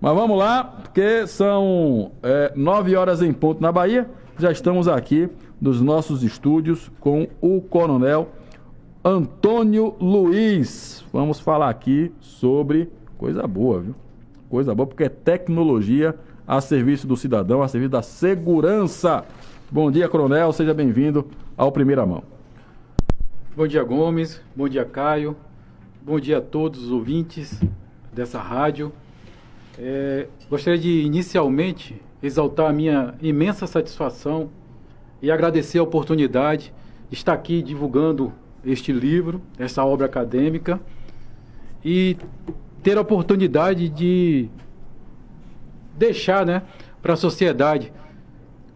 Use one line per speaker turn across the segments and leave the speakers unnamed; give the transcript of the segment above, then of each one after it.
Mas vamos lá, porque são 9 horas em ponto na Bahia. Já estamos aqui nos nossos estúdios com o Coronel Antônio Luiz. Vamos falar aqui sobre coisa boa, viu? Coisa boa, porque é tecnologia a serviço do cidadão, a serviço da segurança. Bom dia, Coronel. Seja bem-vindo ao Primeira Mão.
Bom dia, Gomes. Bom dia, Caio. Bom dia a todos os ouvintes dessa rádio. Gostaria de, inicialmente, exaltar a minha imensa satisfação e agradecer a oportunidade de estar aqui divulgando este livro, essa obra acadêmica, e ter a oportunidade de deixar, para a sociedade,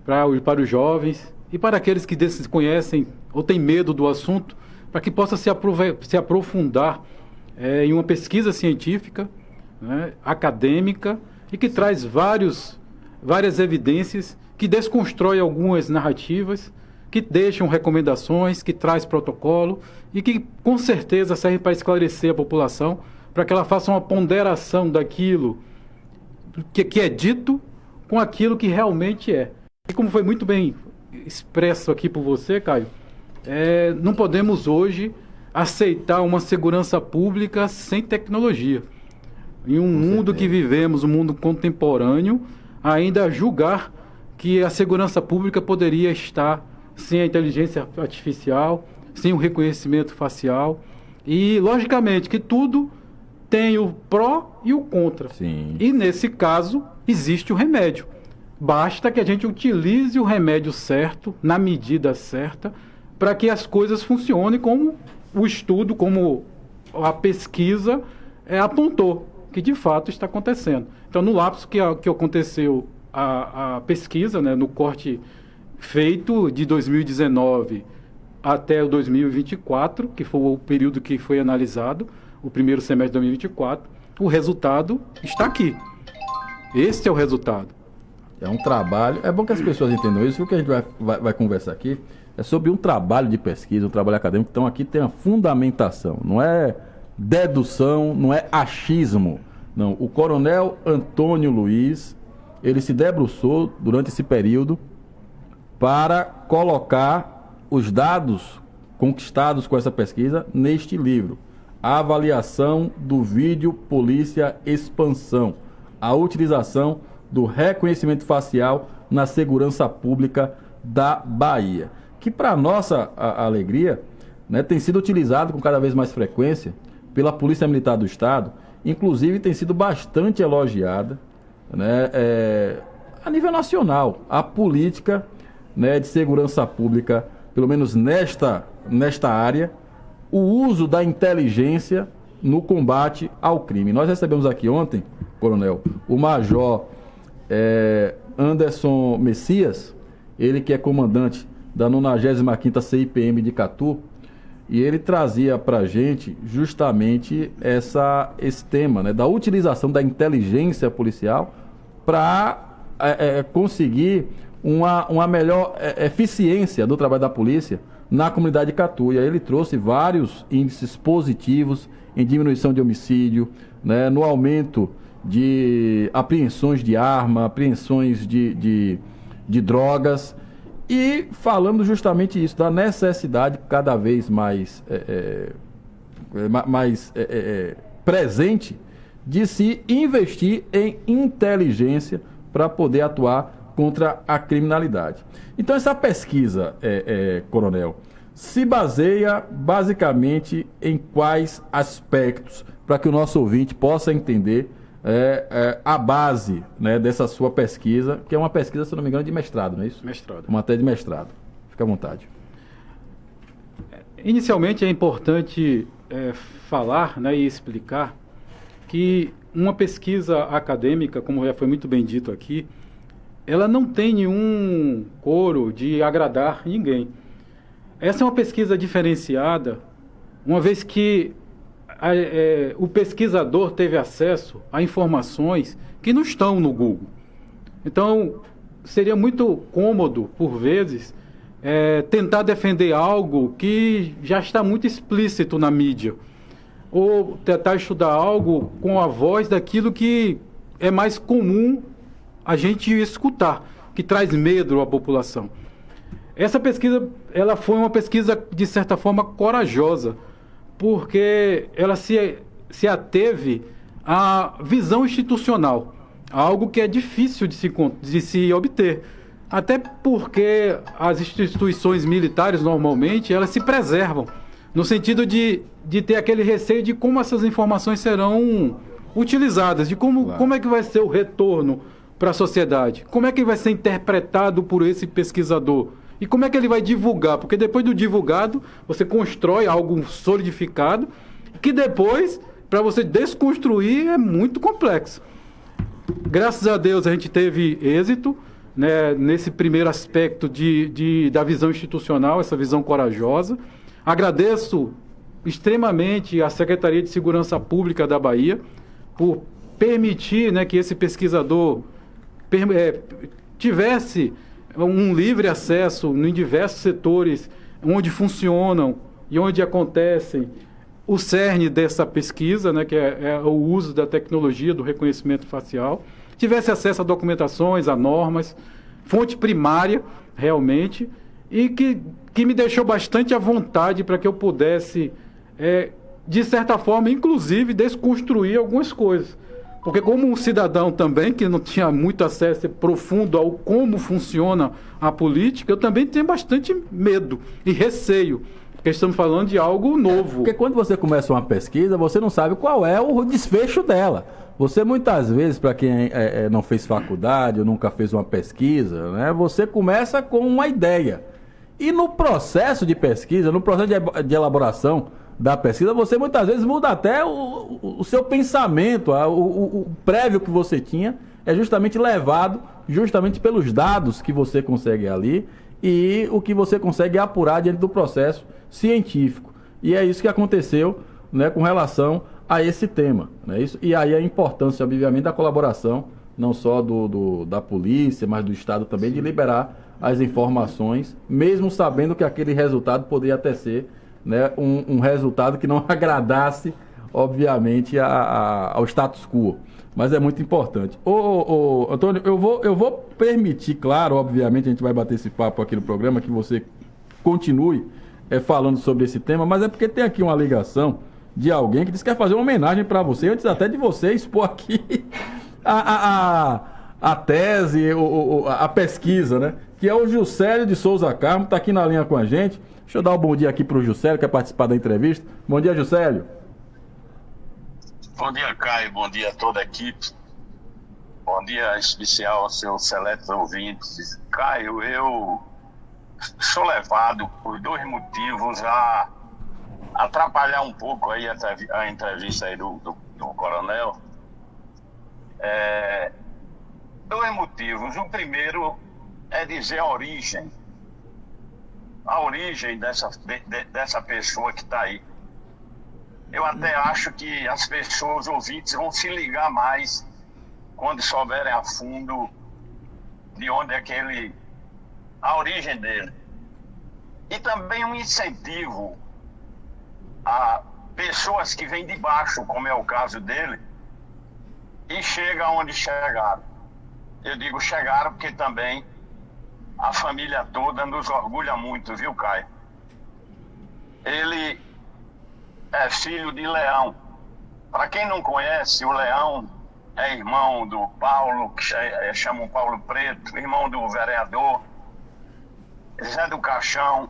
para os jovens e para aqueles que desconhecem ou têm medo do assunto, para que possa se aprofundar em uma pesquisa científica, acadêmica, e que traz várias evidências, que desconstrói algumas narrativas, que deixam recomendações, que traz protocolo e que com certeza serve para esclarecer a população, para que ela faça uma ponderação daquilo que é dito com aquilo que realmente é. E como foi muito bem expresso aqui por você, Caio, não podemos hoje aceitar uma segurança pública sem tecnologia. Em um mundo que vivemos, um mundo contemporâneo, ainda julgar que a segurança pública poderia estar sem a inteligência artificial, sem o reconhecimento facial. E, logicamente, que tudo tem o pró e o contra.
Sim.
E, nesse caso, existe o remédio. Basta que a gente utilize o remédio certo, na medida certa, para que as coisas funcionem como o estudo, como a pesquisa apontou, que de fato está acontecendo. Então, no lapso que aconteceu a pesquisa, no corte feito de 2019 até o 2024, que foi o período que foi analisado, o primeiro semestre de 2024, o resultado está aqui. Este é o resultado.
É um trabalho, é bom que as pessoas entendam isso. O que a gente vai conversar aqui é sobre um trabalho de pesquisa, um trabalho acadêmico. Então aqui tem a fundamentação, não é dedução, não é achismo. Não, o Coronel Antônio Luiz, ele se debruçou durante esse período para colocar os dados conquistados com essa pesquisa neste livro. A avaliação do vídeo Polícia Expansão, a utilização do reconhecimento facial na segurança pública da Bahia, que para nossa alegria, tem sido utilizado com cada vez mais frequência pela Polícia Militar do Estado, inclusive tem sido bastante elogiada, a nível nacional, a política de segurança pública, pelo menos nesta área, o uso da inteligência no combate ao crime. Nós recebemos aqui ontem, Coronel, o Major Anderson Messias, ele que é comandante da 95ª CIPM de Catu, e ele trazia para a gente justamente esse tema, da utilização da inteligência policial para conseguir uma melhor eficiência do trabalho da polícia na comunidade de Catu. E aí ele trouxe vários índices positivos em diminuição de homicídio, no aumento de apreensões de arma, apreensões de drogas, e falando justamente isso, da necessidade cada vez mais presente de se investir em inteligência para poder atuar contra a criminalidade. Então essa pesquisa, Coronel, se baseia basicamente em quais aspectos, para que o nosso ouvinte possa entender a base dessa sua pesquisa, que é uma pesquisa, se não me engano, de mestrado, não é isso?
Mestrado.
Uma matéria de mestrado. Fica à vontade.
Inicialmente é importante falar e explicar que uma pesquisa acadêmica, como já foi muito bem dito aqui, ela não tem nenhum coro de agradar ninguém. Essa é uma pesquisa diferenciada, uma vez que o pesquisador teve acesso a informações que não estão no Google. Então, seria muito cômodo, por vezes, tentar defender algo que já está muito explícito na mídia, ou tentar estudar algo com a voz daquilo que é mais comum a gente escutar, que traz medo à população. Essa pesquisa, ela foi uma pesquisa, de certa forma, corajosa, porque ela se ateve à visão institucional, algo que é difícil de se obter. Até porque as instituições militares, normalmente, elas se preservam, no sentido de ter aquele receio de como essas informações serão utilizadas, de como é que vai ser o retorno para a sociedade, como é que vai ser interpretado por esse pesquisador e como é que ele vai divulgar, porque depois do divulgado você constrói algo solidificado que depois, para você desconstruir, é muito complexo. Graças a Deus a gente teve êxito, né, nesse primeiro aspecto da visão institucional, essa visão corajosa. Agradeço extremamente à Secretaria de Segurança Pública da Bahia por permitir, né, que esse pesquisador tivesse um livre acesso em diversos setores onde funcionam e onde acontecem o cerne dessa pesquisa, né, que é o uso da tecnologia do reconhecimento facial, tivesse acesso a documentações, a normas, fonte primária, realmente, e que me deixou bastante à vontade para que eu pudesse, de certa forma, inclusive, desconstruir algumas coisas. Porque como um cidadão também, que não tinha muito acesso profundo ao como funciona a política, eu também tenho bastante medo e receio, porque estamos falando de algo novo.
Porque quando você começa uma pesquisa, você não sabe qual é o desfecho dela. Você muitas vezes, para quem não fez faculdade ou nunca fez uma pesquisa, né, você começa com uma ideia. E no processo de pesquisa, no processo de elaboração da pesquisa, você muitas vezes muda até o seu pensamento, o prévio que você tinha é justamente levado justamente pelos dados que você consegue ali e o que você consegue apurar diante do processo científico. E é isso que aconteceu, né, com relação a esse tema, né? Isso, e aí a importância, obviamente, da colaboração, não só da polícia, mas do Estado também, de liberar as informações, mesmo sabendo que aquele resultado poderia até ser, né, um resultado que não agradasse, obviamente, ao status quo. Mas é muito importante. Antônio, eu vou permitir, claro, obviamente, a gente vai bater esse papo aqui no programa, que você continue falando sobre esse tema, mas é porque tem aqui uma ligação de alguém que disse que quer fazer uma homenagem para você, antes até de você expor aqui a tese, a pesquisa, né? Que é o Juscelio de Souza Carmo, está aqui na linha com a gente. Deixa eu dar um bom dia aqui para o Juscelio, que quer participar da entrevista. Bom dia, Juscelio.
Bom dia, Caio. Bom dia a toda a equipe. Bom dia especial aos seus seletos ouvintes. Caio, eu sou levado por dois motivos a atrapalhar um pouco aí a entrevista aí do coronel. Dois motivos. O primeiro é dizer a origem dessa pessoa que está aí. Eu até acho que as pessoas ouvintes vão se ligar mais quando souberem a fundo de onde é a origem dele. E também um incentivo a pessoas que vêm de baixo, como é o caso dele, e chegam onde chegaram. Eu digo chegaram porque também a família toda nos orgulha muito, viu, Caio? Ele é filho de Leão. Para quem não conhece, o Leão é irmão do Paulo, que chamam Paulo Preto, irmão do vereador Zé do Caixão.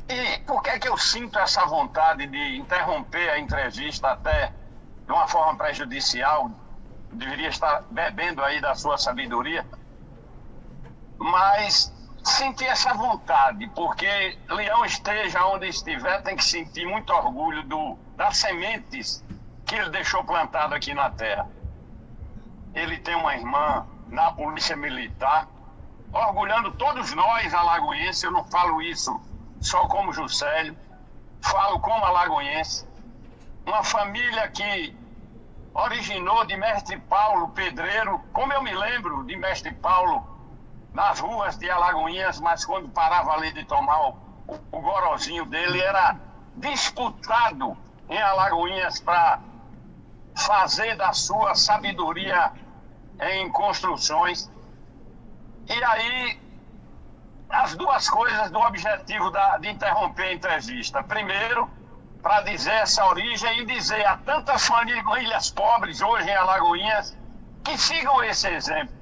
E por que é que eu sinto essa vontade de interromper a entrevista até de uma forma prejudicial? Deveria estar bebendo aí da sua sabedoria. Mas senti essa vontade, porque Leão, esteja onde estiver, tem que sentir muito orgulho das sementes que ele deixou plantado aqui na terra. Ele tem uma irmã na Polícia Militar, orgulhando todos nós alagoenses. Eu não falo isso só como Juscelio, falo como alagoense. Uma família que originou de Mestre Paulo, pedreiro, como eu me lembro de Mestre Paulo, nas ruas de Alagoinhas, mas quando parava ali de tomar o gorozinho dele, era disputado em Alagoinhas para fazer da sua sabedoria em construções. E aí, as duas coisas do objetivo de interromper a entrevista. Primeiro, para dizer essa origem e dizer a tantas famílias pobres hoje em Alagoinhas que sigam esse exemplo.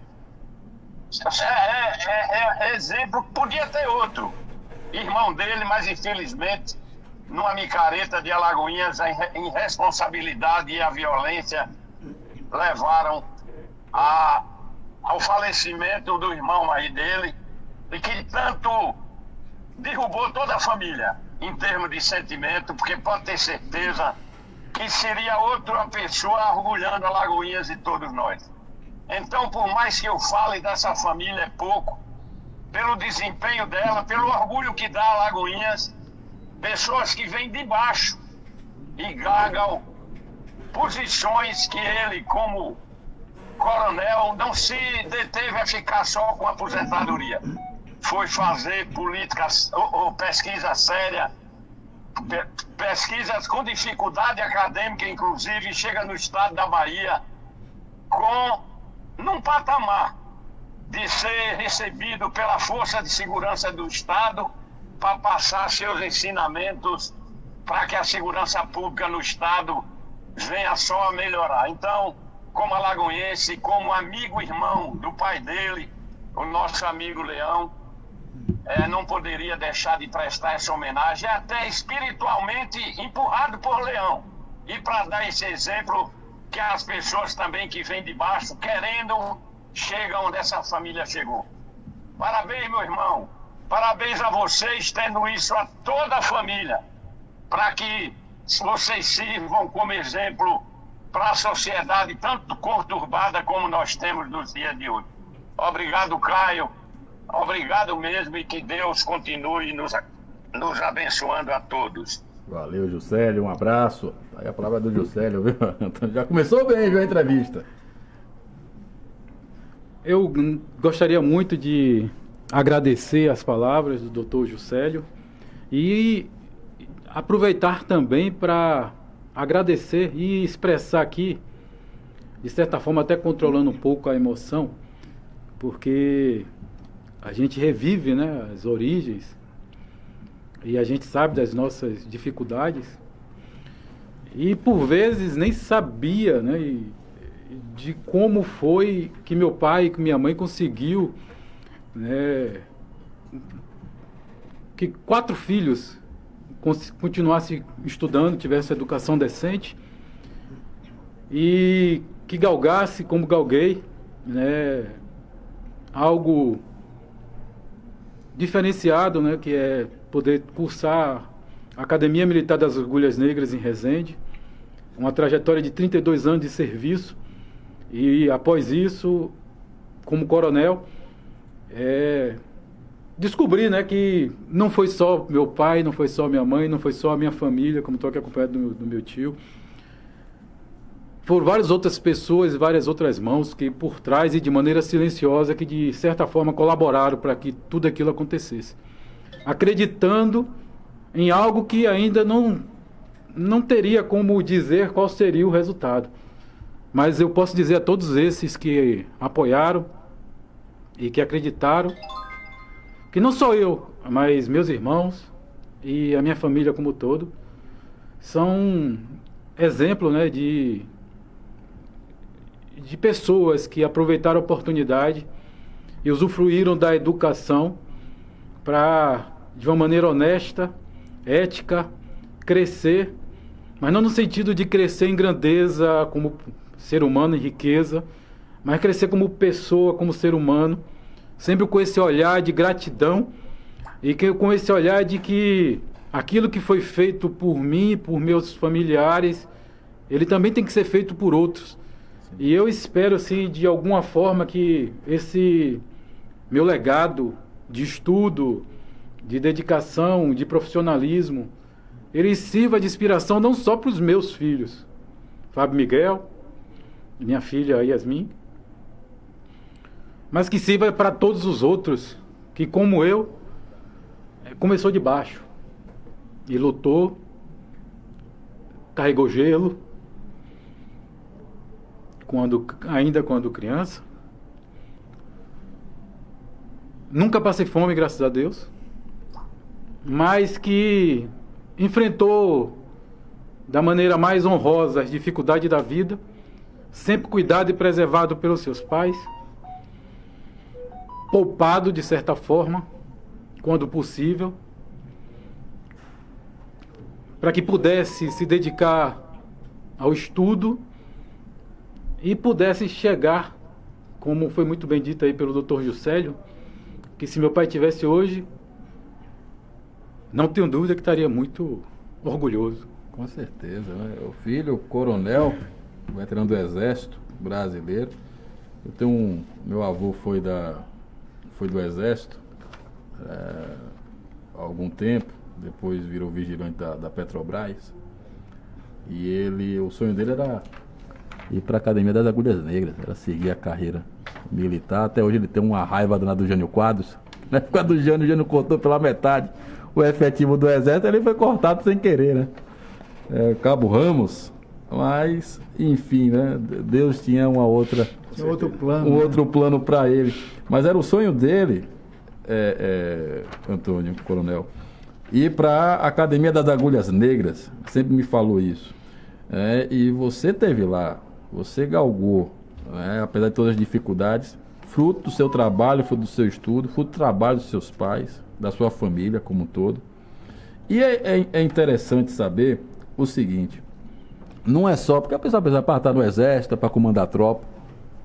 Exemplo, podia ter outro irmão dele, mas infelizmente numa micareta de Alagoinhas a irresponsabilidade e a violência levaram ao falecimento do irmão aí dele, e que tanto derrubou toda a família em termos de sentimento, porque pode ter certeza que seria outra pessoa orgulhando Alagoinhas e todos nós. Então, por mais que eu fale dessa família, é pouco, pelo desempenho dela, pelo orgulho que dá a Alagoinhas, pessoas que vêm de baixo e galgam posições que ele, como coronel, não se deteve a ficar só com aposentadoria. Foi fazer políticas ou pesquisa séria, pesquisas com dificuldade acadêmica, inclusive, chega no estado da Bahia num patamar de ser recebido pela Força de Segurança do Estado para passar seus ensinamentos para que a segurança pública no Estado venha só a melhorar. Então, como alagoense, como amigo irmão do pai dele, o nosso amigo Leão, não poderia deixar de prestar essa homenagem, até espiritualmente empurrado por Leão. E para dar esse exemplo, que as pessoas também que vêm de baixo, querendo, chegam onde essa família chegou. Parabéns, meu irmão. Parabéns a vocês, tendo isso a toda a família, para que vocês sirvam como exemplo para a sociedade tanto conturbada como nós temos nos dias de hoje. Obrigado, Caio. Obrigado mesmo, e que Deus continue nos abençoando a todos.
Valeu, Juscelio, um abraço. Aí a palavra do Juscelio, viu? Já começou bem, viu, a entrevista.
Eu gostaria muito de agradecer as palavras do Dr. Juscelio e aproveitar também para agradecer e expressar aqui, de certa forma até controlando um pouco a emoção, porque a gente revive, né, as origens e a gente sabe das nossas dificuldades e por vezes nem sabia, né, de como foi que meu pai e que minha mãe conseguiu, né, que 4 filhos continuassem estudando, tivessem educação decente e que galgasse como galguei, né, algo diferenciado, né, que é poder cursar a Academia Militar das Agulhas Negras em Resende, uma trajetória de 32 anos de serviço, e após isso, como coronel, descobri, né, que não foi só meu pai, não foi só minha mãe, não foi só a minha família, como estou aqui acompanhado do meu tio. Foram várias outras pessoas, várias outras mãos que por trás e de maneira silenciosa que de certa forma colaboraram para que tudo aquilo acontecesse. Acreditando em algo que ainda não teria como dizer qual seria o resultado. Mas eu posso dizer a todos esses que apoiaram e que acreditaram, que não só eu, mas meus irmãos e a minha família como um todo, são exemplo, né, de pessoas que aproveitaram a oportunidade e usufruíram da educação para, de uma maneira honesta, ética, crescer, mas não no sentido de crescer em grandeza como ser humano, em riqueza, mas crescer como pessoa, como ser humano, sempre com esse olhar de gratidão e com esse olhar de que aquilo que foi feito por mim, por meus familiares, ele também tem que ser feito por outros. E eu espero, assim, de alguma forma que esse meu legado de estudo, de dedicação, de profissionalismo, ele sirva de inspiração não só para os meus filhos, Fábio Miguel, minha filha Yasmin, mas que sirva para todos os outros que, como eu, começou de baixo e lutou, carregou gelo, ainda quando criança, nunca passei fome, graças a Deus, mas que enfrentou da maneira mais honrosa as dificuldades da vida, sempre cuidado e preservado pelos seus pais, poupado de certa forma, quando possível, para que pudesse se dedicar ao estudo e pudesse chegar, como foi muito bem dito aí pelo Dr. Juscelio, que se meu pai tivesse hoje, não tenho dúvida que estaria muito orgulhoso.
Com certeza, né? O filho, coronel, veterano do Exército brasileiro. Meu avô foi do Exército há algum tempo, depois virou vigilante da Petrobras. E o sonho dele era ir para a Academia das Agulhas Negras, era seguir a carreira militar. Até hoje ele tem uma raiva do Jânio Quadros, né? Por causa do Jânio, o Jânio cortou pela metade o efetivo do Exército, ele foi cortado sem querer, né? Cabo Ramos, mas enfim, né? Deus tinha
outro plano,
outro plano para ele. Mas era o sonho dele, Antônio, coronel, ir para a Academia das Agulhas Negras. Sempre me falou isso. E você teve lá, você galgou, né? Apesar de todas as dificuldades, fruto do seu trabalho, fruto do seu estudo, fruto do trabalho dos seus pais, da sua família como um todo. E é interessante saber o seguinte: não é só porque a pessoa precisa estar no Exército, para comandar a tropa.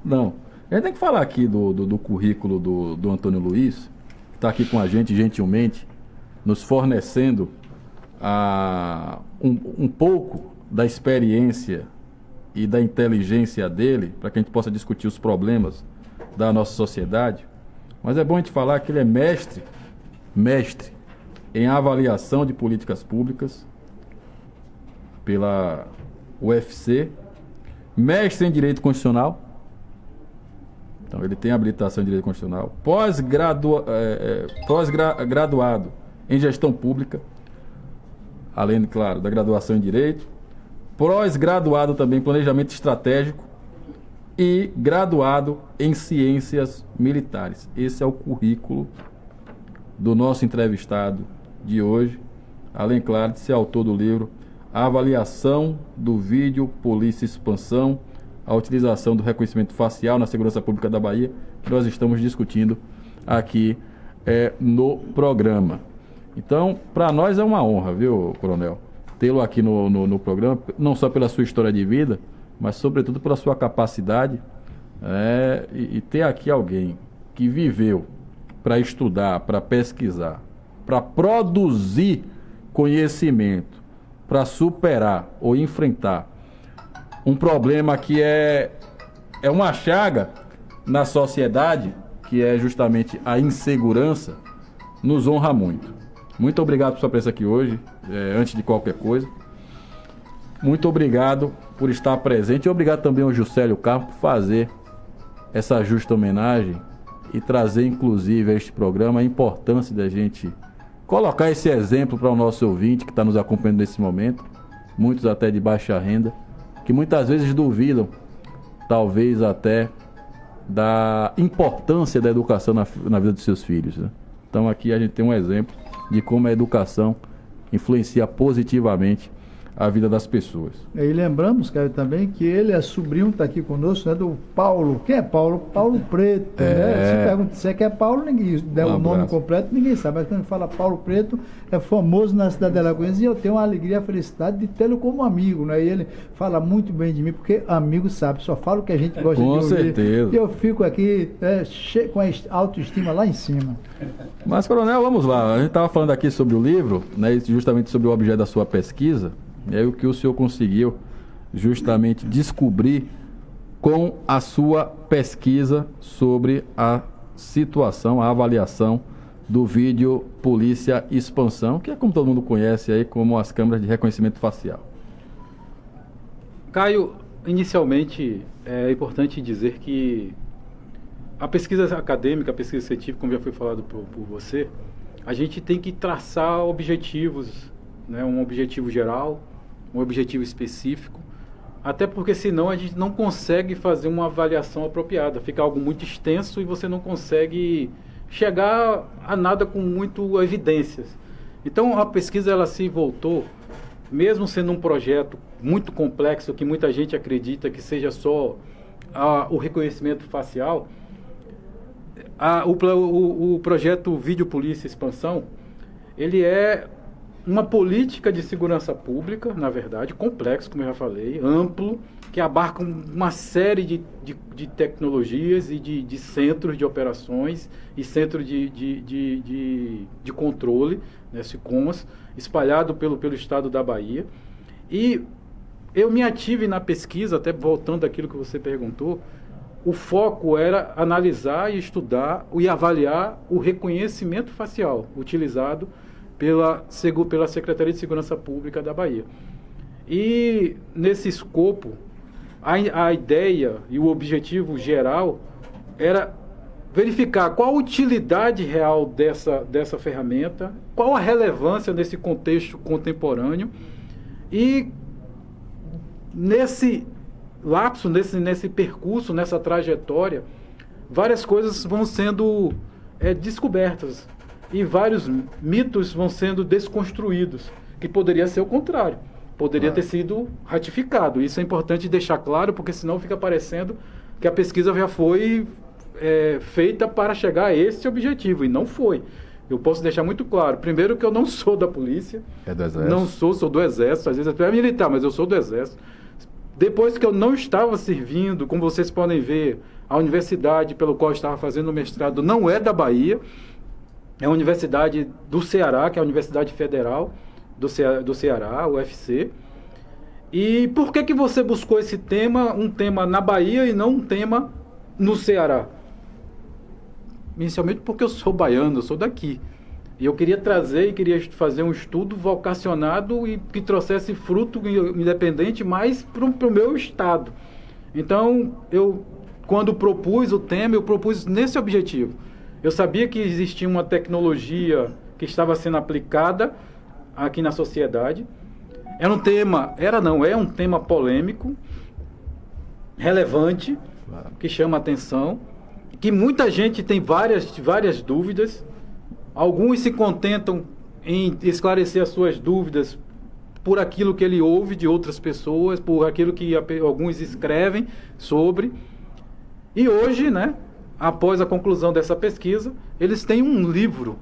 Não. A gente tem que falar aqui do currículo do Antônio Luiz, que está aqui com a gente gentilmente, nos fornecendo um pouco da experiência e da inteligência dele, para que a gente possa discutir os problemas da nossa sociedade. Mas é bom a gente falar que ele é mestre em avaliação de políticas públicas pela UFC, mestre em Direito Constitucional. Então ele tem habilitação em Direito Constitucional, pós-graduado em Gestão Pública, além, claro, da graduação em Direito, pós-graduado também em Planejamento Estratégico e graduado em Ciências Militares. Esse é o currículo do nosso entrevistado de hoje, além, claro, de ser autor do livro A Avaliação do Vídeo Polícia Expansão, a utilização do reconhecimento facial na segurança pública da Bahia, que nós estamos discutindo aqui no programa. Então, para nós é uma honra, viu, coronel, tê-lo aqui no programa, não só pela sua história de vida, mas sobretudo pela sua capacidade, e ter aqui alguém que viveu para estudar, para pesquisar, para produzir conhecimento, para superar ou enfrentar um problema que é uma chaga na sociedade, que é justamente a insegurança, nos honra muito. Muito obrigado por sua presença aqui hoje, antes de qualquer coisa. Muito obrigado por estar presente e obrigado também ao Juscelio Carmo por fazer essa justa homenagem e trazer, inclusive, a este programa a importância da gente colocar esse exemplo para o nosso ouvinte que está nos acompanhando nesse momento, muitos até de baixa renda, que muitas vezes duvidam, talvez até, da importância da educação na vida dos seus filhos, né? Então aqui a gente tem um exemplo de como a educação influencia positivamente a vida das pessoas.
E lembramos, Caio, também que ele é sobrinho, está aqui conosco, né, do Paulo. Quem é Paulo? Paulo Preto. Né? Se pergunta se é que é Paulo, ninguém der o nome completo, ninguém sabe. Mas quando fala Paulo Preto, é famoso na cidade de Alagoinhas e eu tenho a alegria e a felicidade de tê-lo como amigo, né? E ele fala muito bem de mim, porque amigo sabe, só fala o que a gente gosta de ouvir.
Com certeza.
E eu fico aqui com a autoestima lá em cima.
Mas, coronel, vamos lá. A gente estava falando aqui sobre o livro, né, justamente sobre o objeto da sua pesquisa. E aí o que o senhor conseguiu justamente descobrir com a sua pesquisa sobre a situação, a avaliação do vídeo Polícia Expansão, que é como todo mundo conhece aí como as câmeras de reconhecimento facial.
Caio, inicialmente é importante dizer que a pesquisa acadêmica, a pesquisa científica, como já foi falado por você, a gente tem que traçar objetivos, né, um objetivo geral, um objetivo específico, até porque senão a gente não consegue fazer uma avaliação apropriada, fica algo muito extenso e você não consegue chegar a nada com muito evidências. Então a pesquisa ela se voltou, mesmo sendo um projeto muito complexo, que muita gente acredita que seja só o reconhecimento facial, o projeto Vídeo Polícia Expansão, ele é uma política de segurança pública, na verdade, complexo, como eu já falei, amplo, que abarca uma série de tecnologias e de centros de operações e centros de controle, né, SICOMAS, espalhado pelo estado da Bahia. E eu me ative na pesquisa, até voltando àquilo que você perguntou, o foco era analisar e estudar e avaliar o reconhecimento facial utilizado pela Secretaria de Segurança Pública da Bahia. E nesse escopo, a ideia e o objetivo geral era verificar qual a utilidade real dessa ferramenta, qual a relevância nesse contexto contemporâneo e nesse lapso, nesse percurso, nessa trajetória, várias coisas vão sendo descobertas e vários mitos vão sendo desconstruídos, que poderia ser o contrário, poderia ter sido ratificado. Isso é importante deixar claro, porque senão fica parecendo que a pesquisa já foi feita para chegar a esse objetivo, e não foi. Eu posso deixar muito claro, primeiro, que eu não sou da polícia,
do Exército.
Não sou do Exército, às vezes até é militar, mas eu sou do Exército. Depois que eu não estava servindo, como vocês podem ver, a universidade pelo qual eu estava fazendo o mestrado não é da Bahia, é a Universidade do Ceará, que é a Universidade Federal do Ceará, UFC. E por que você buscou esse tema, um tema na Bahia e não um tema no Ceará? Inicialmente porque eu sou baiano, eu sou daqui. E eu queria trazer e queria fazer um estudo vocacionado e que trouxesse fruto independente mais para o meu estado. Então, quando propus o tema, eu propus nesse objetivo. Eu sabia que existia uma tecnologia que estava sendo aplicada aqui na sociedade. É um tema polêmico, relevante, que chama atenção, que muita gente tem várias dúvidas. Alguns se contentam em esclarecer as suas dúvidas por aquilo que ele ouve de outras pessoas, por aquilo que alguns escrevem sobre. E hoje, né, após a conclusão dessa pesquisa, eles têm um livro,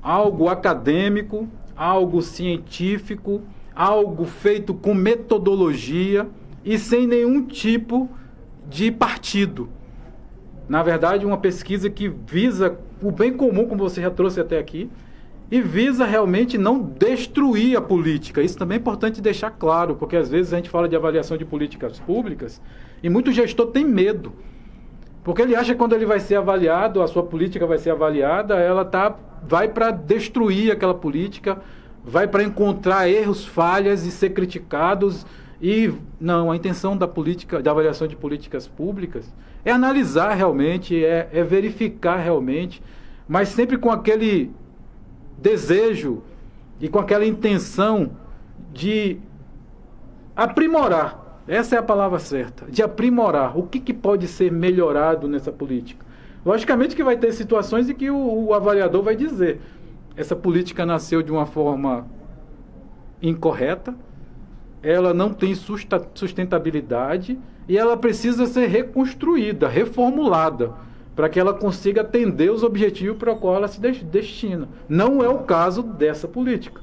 algo acadêmico, algo científico, algo feito com metodologia e sem nenhum tipo de partido. Na verdade, uma pesquisa que visa o bem comum, como você já trouxe até aqui, e visa realmente não destruir a política. Isso também é importante deixar claro, porque às vezes a gente fala de avaliação de políticas públicas e muito gestor tem medo. Porque ele acha que quando ele vai ser avaliado, a sua política vai ser avaliada, vai para destruir aquela política, vai para encontrar erros, falhas e ser criticados. E não, a intenção da avaliação de políticas públicas é analisar realmente, é verificar realmente, mas sempre com aquele desejo e com aquela intenção de aprimorar. Essa é a palavra certa, de aprimorar. O que pode ser melhorado nessa política? Logicamente que vai ter situações em que o avaliador vai dizer: essa política nasceu de uma forma incorreta, ela não tem sustentabilidade e ela precisa ser reconstruída, reformulada, para que ela consiga atender os objetivos para os quais ela se destina. Não é o caso dessa política.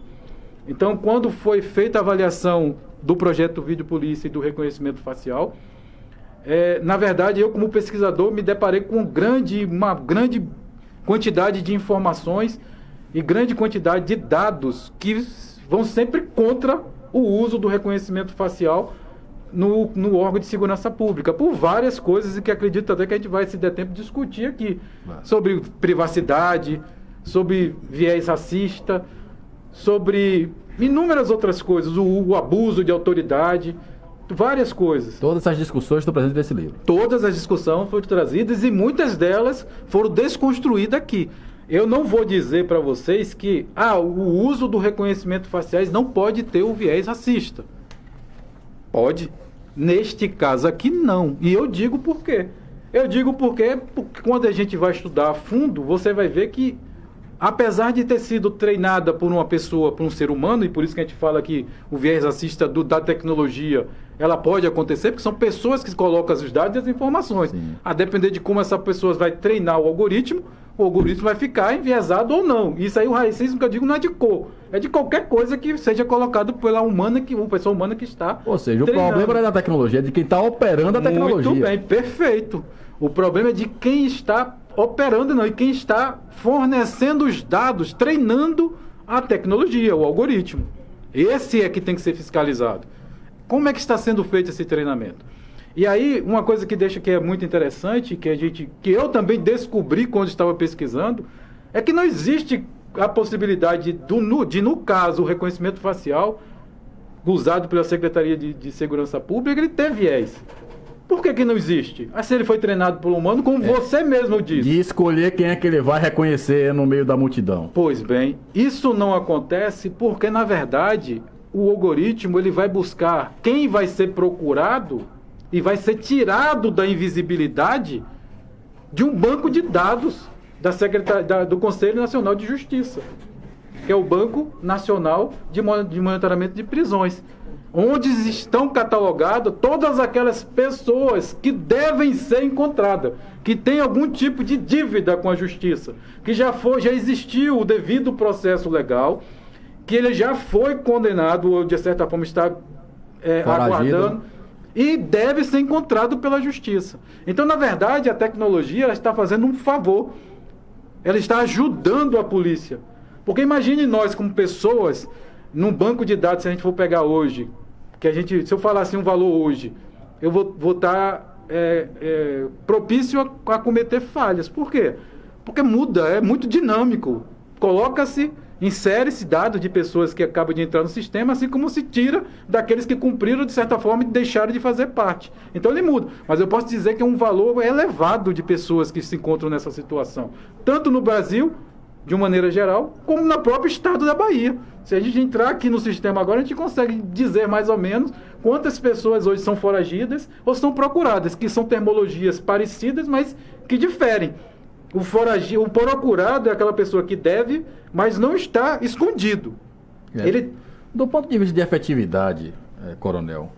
Então, quando foi feita a avaliação do projeto Vídeo Polícia e do reconhecimento facial, na verdade, eu como pesquisador me deparei com uma grande quantidade de informações e grande quantidade de dados que vão sempre contra o uso do reconhecimento facial no órgão de segurança pública, por várias coisas, e que acredito até que a gente vai se der tempo de discutir aqui, sobre privacidade, sobre viés racista, sobre inúmeras outras coisas, o abuso de autoridade, várias coisas.
Todas essas discussões estão presentes nesse livro.
Todas as discussões foram trazidas e muitas delas foram desconstruídas aqui. Eu não vou dizer para vocês que o uso do reconhecimento faciais não pode ter o viés racista. Pode. Neste caso aqui, não. E eu digo por quê. Eu digo porque quando a gente vai estudar a fundo, você vai ver que, apesar de ter sido treinada por uma pessoa, por um ser humano, e por isso que a gente fala que o viés racista da tecnologia, ela pode acontecer, porque são pessoas que colocam os dados e as informações.
Sim.
A depender de como essa pessoa vai treinar o algoritmo vai ficar enviesado ou não. Isso aí, o racismo que eu digo, não é de cor, é de qualquer coisa que seja colocado pela pessoa humana que está
Ou seja,
treinando.
O problema não é da tecnologia, é de quem está operando a tecnologia.
Muito bem, perfeito. O problema é de quem está operando, não, e quem está fornecendo os dados, treinando a tecnologia, o algoritmo. Esse é que tem que ser fiscalizado. Como é que está sendo feito esse treinamento? E aí, uma coisa que é muito interessante, que eu também descobri quando estava pesquisando, é que não existe a possibilidade de, no caso, o reconhecimento facial usado pela Secretaria de Segurança Pública, ele ter viés. Por que não existe? Se ele foi treinado pelo humano, como você mesmo disse.
De escolher quem é que ele vai reconhecer no meio da multidão.
Pois bem, isso não acontece porque, na verdade, o algoritmo ele vai buscar quem vai ser procurado e vai ser tirado da invisibilidade de um banco de dados do Conselho Nacional de Justiça, que é o Banco Nacional de Monitoramento de Prisões, onde estão catalogadas todas aquelas pessoas que devem ser encontradas, que têm algum tipo de dívida com a Justiça, que já existiu o devido processo legal, que ele já foi condenado, ou de certa forma está aguardando, e deve ser encontrado pela Justiça. Então, na verdade, a tecnologia ela está fazendo um favor, ela está ajudando a polícia. Porque imagine nós como pessoas, num banco de dados, se a gente for pegar hoje, se eu falar assim um valor hoje, eu vou estar propício a cometer falhas. Por quê? Porque muda, é muito dinâmico. Insere-se dados de pessoas que acabam de entrar no sistema, assim como se tira daqueles que cumpriram, de certa forma, e deixaram de fazer parte. Então ele muda. Mas eu posso dizer que é um valor elevado de pessoas que se encontram nessa situação. Tanto no Brasil, de uma maneira geral, como no próprio estado da Bahia. Se a gente entrar aqui no sistema agora, a gente consegue dizer mais ou menos quantas pessoas hoje são foragidas ou são procuradas, que são terminologias parecidas, mas que diferem. O procurado é aquela pessoa que deve, mas não está escondido.
Do ponto de vista de efetividade, coronel,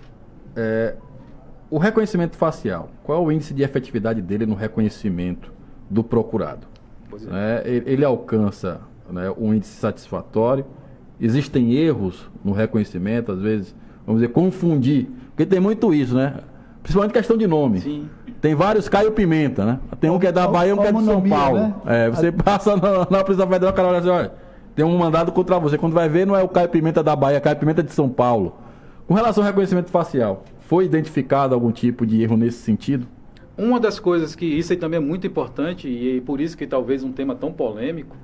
o reconhecimento facial, qual é o índice de efetividade dele no reconhecimento do procurado? Ele alcança um índice satisfatório? Existem erros no reconhecimento, às vezes, vamos dizer, confundir, porque tem muito isso, né? Principalmente questão de nome. Sim. Tem vários Caio Pimenta, né? Tem um que é da Bahia e um que é de São Paulo. Né? Você passa na Polícia Federal, o cara olha assim, olha, tem um mandado contra você. Quando vai ver, não é o Caio Pimenta da Bahia, é o Caio Pimenta de São Paulo. Com relação ao reconhecimento facial, foi identificado algum tipo de erro nesse sentido?
Uma das coisas que isso aí também é muito importante, e por isso que talvez um tema tão polêmico,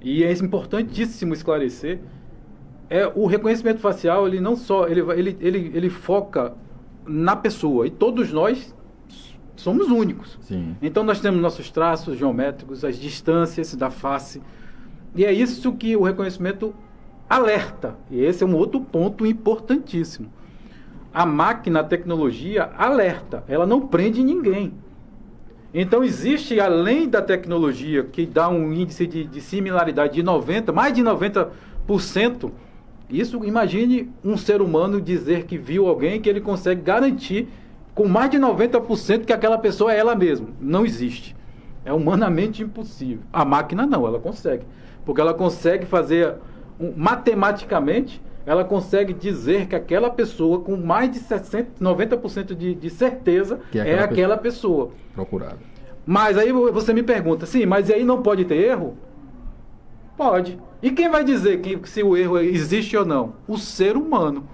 e é importantíssimo esclarecer, o reconhecimento facial, ele não só, ele foca na pessoa, e todos nós somos únicos.
Sim.
Então nós temos nossos traços geométricos, as distâncias da face, e é isso que o reconhecimento alerta, e esse é um outro ponto importantíssimo. A máquina, a tecnologia alerta, ela não prende ninguém. Então existe, além da tecnologia, que dá um índice de similaridade de mais de 90%, isso, imagine um ser humano dizer que viu alguém que ele consegue garantir com mais de 90% que aquela pessoa é ela mesma. Não existe. É humanamente impossível. A máquina não, ela consegue. Porque ela consegue fazer, matematicamente, ela consegue dizer que aquela pessoa, com mais de 90% de certeza, é aquela pessoa
procurada.
Mas aí você me pergunta, sim, mas aí não pode ter erro? Pode. E quem vai dizer se o erro existe ou não? O ser humano.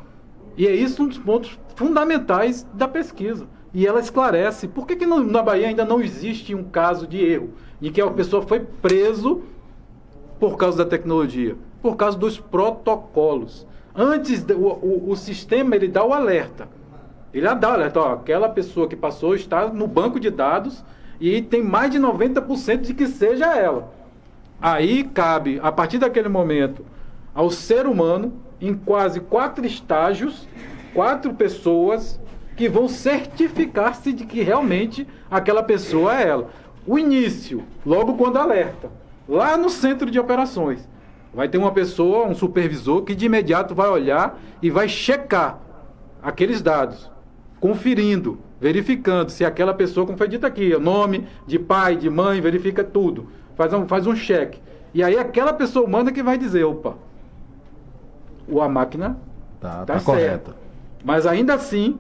E é isso um dos pontos fundamentais da pesquisa. E ela esclarece. Por que na Bahia ainda não existe um caso de erro? De que a pessoa foi preso por causa da tecnologia? Por causa dos protocolos. Antes, o sistema ele dá o alerta. Ele dá o alerta. Aquela pessoa que passou está no banco de dados e tem mais de 90% de que seja ela. Aí cabe, a partir daquele momento, ao ser humano, em quase 4 estágios, 4 pessoas que vão certificar-se de que realmente aquela pessoa é ela. O início, logo quando alerta, lá no centro de operações, vai ter uma pessoa, um supervisor, que de imediato vai olhar e vai checar aqueles dados, conferindo, verificando se aquela pessoa, como foi dito aqui, o nome de pai, de mãe, verifica tudo, faz um cheque. E aí aquela pessoa humana que vai dizer, opa, a máquina tá correta. Mas ainda assim,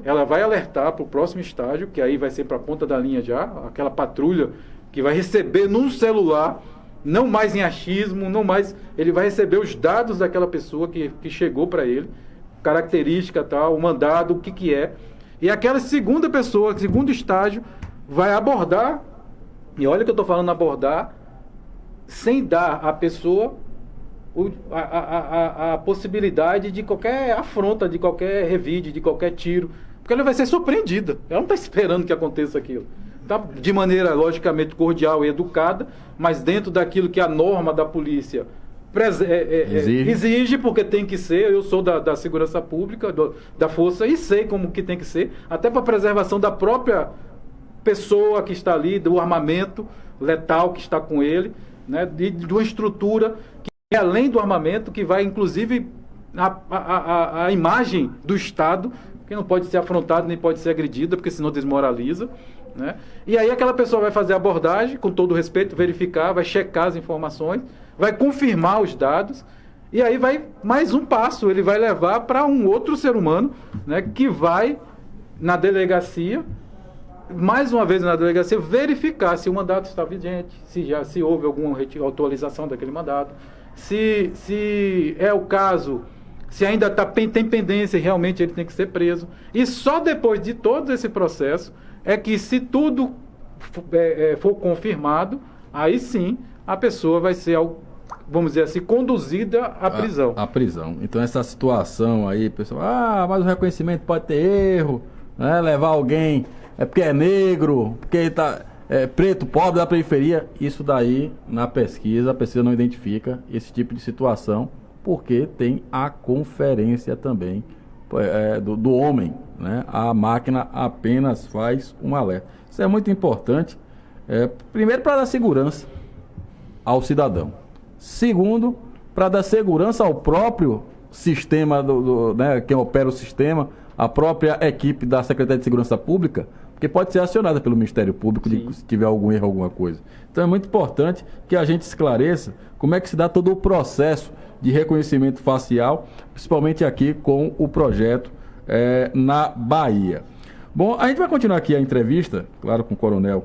ela vai alertar para o próximo estágio, que aí vai ser para a ponta da linha já, aquela patrulha que vai receber num celular, não mais em achismo, não mais, ele vai receber os dados daquela pessoa que chegou para ele, característica, tal, o mandado, o que é. E aquela segunda pessoa, segundo estágio, vai abordar, e olha que eu estou falando abordar, sem dar à pessoa a possibilidade de qualquer afronta, de qualquer revide, de qualquer tiro, porque ela vai ser surpreendida. Ela não está esperando que aconteça aquilo. Tá? De maneira, logicamente, cordial e educada, mas dentro daquilo que a norma da polícia exige, porque tem que ser. Eu sou da segurança pública, da força, e sei como que tem que ser, até para a preservação da própria pessoa que está ali, do armamento letal que está com ele, né, de uma estrutura que é além do armamento, que vai inclusive a imagem do Estado, que não pode ser afrontada nem pode ser agredida, porque senão desmoraliza, né? E aí aquela pessoa vai fazer a abordagem, com todo respeito, verificar, vai checar as informações, vai confirmar os dados, e aí vai mais um passo, ele vai levar para um outro ser humano, né, que vai na delegacia, mais uma vez na delegacia, verificar se o mandato está vigente, se houve alguma atualização daquele mandato, se é o caso, se ainda tem pendência e realmente ele tem que ser preso. E só depois de todo esse processo é que, se tudo for confirmado, aí sim a pessoa vai ser, vamos dizer assim, conduzida à prisão.
A prisão. Então essa situação aí, pessoal, mas o reconhecimento pode ter erro, né? Levar alguém porque é negro, porque está preto, pobre da periferia. Isso daí, na pesquisa, a pesquisa não identifica esse tipo de situação, porque tem a conferência também do homem, né? A máquina apenas faz um alerta. Isso é muito importante, primeiro, para dar segurança ao cidadão. Segundo, para dar segurança ao próprio sistema, né, quem opera o sistema, a própria equipe da Secretaria de Segurança Pública, porque pode ser acionada pelo Ministério Público se tiver algum erro, alguma coisa. Então é muito importante que a gente esclareça como é que se dá todo o processo de reconhecimento facial, principalmente aqui com o projeto na Bahia. Bom, a gente vai continuar aqui a entrevista, claro, com o Coronel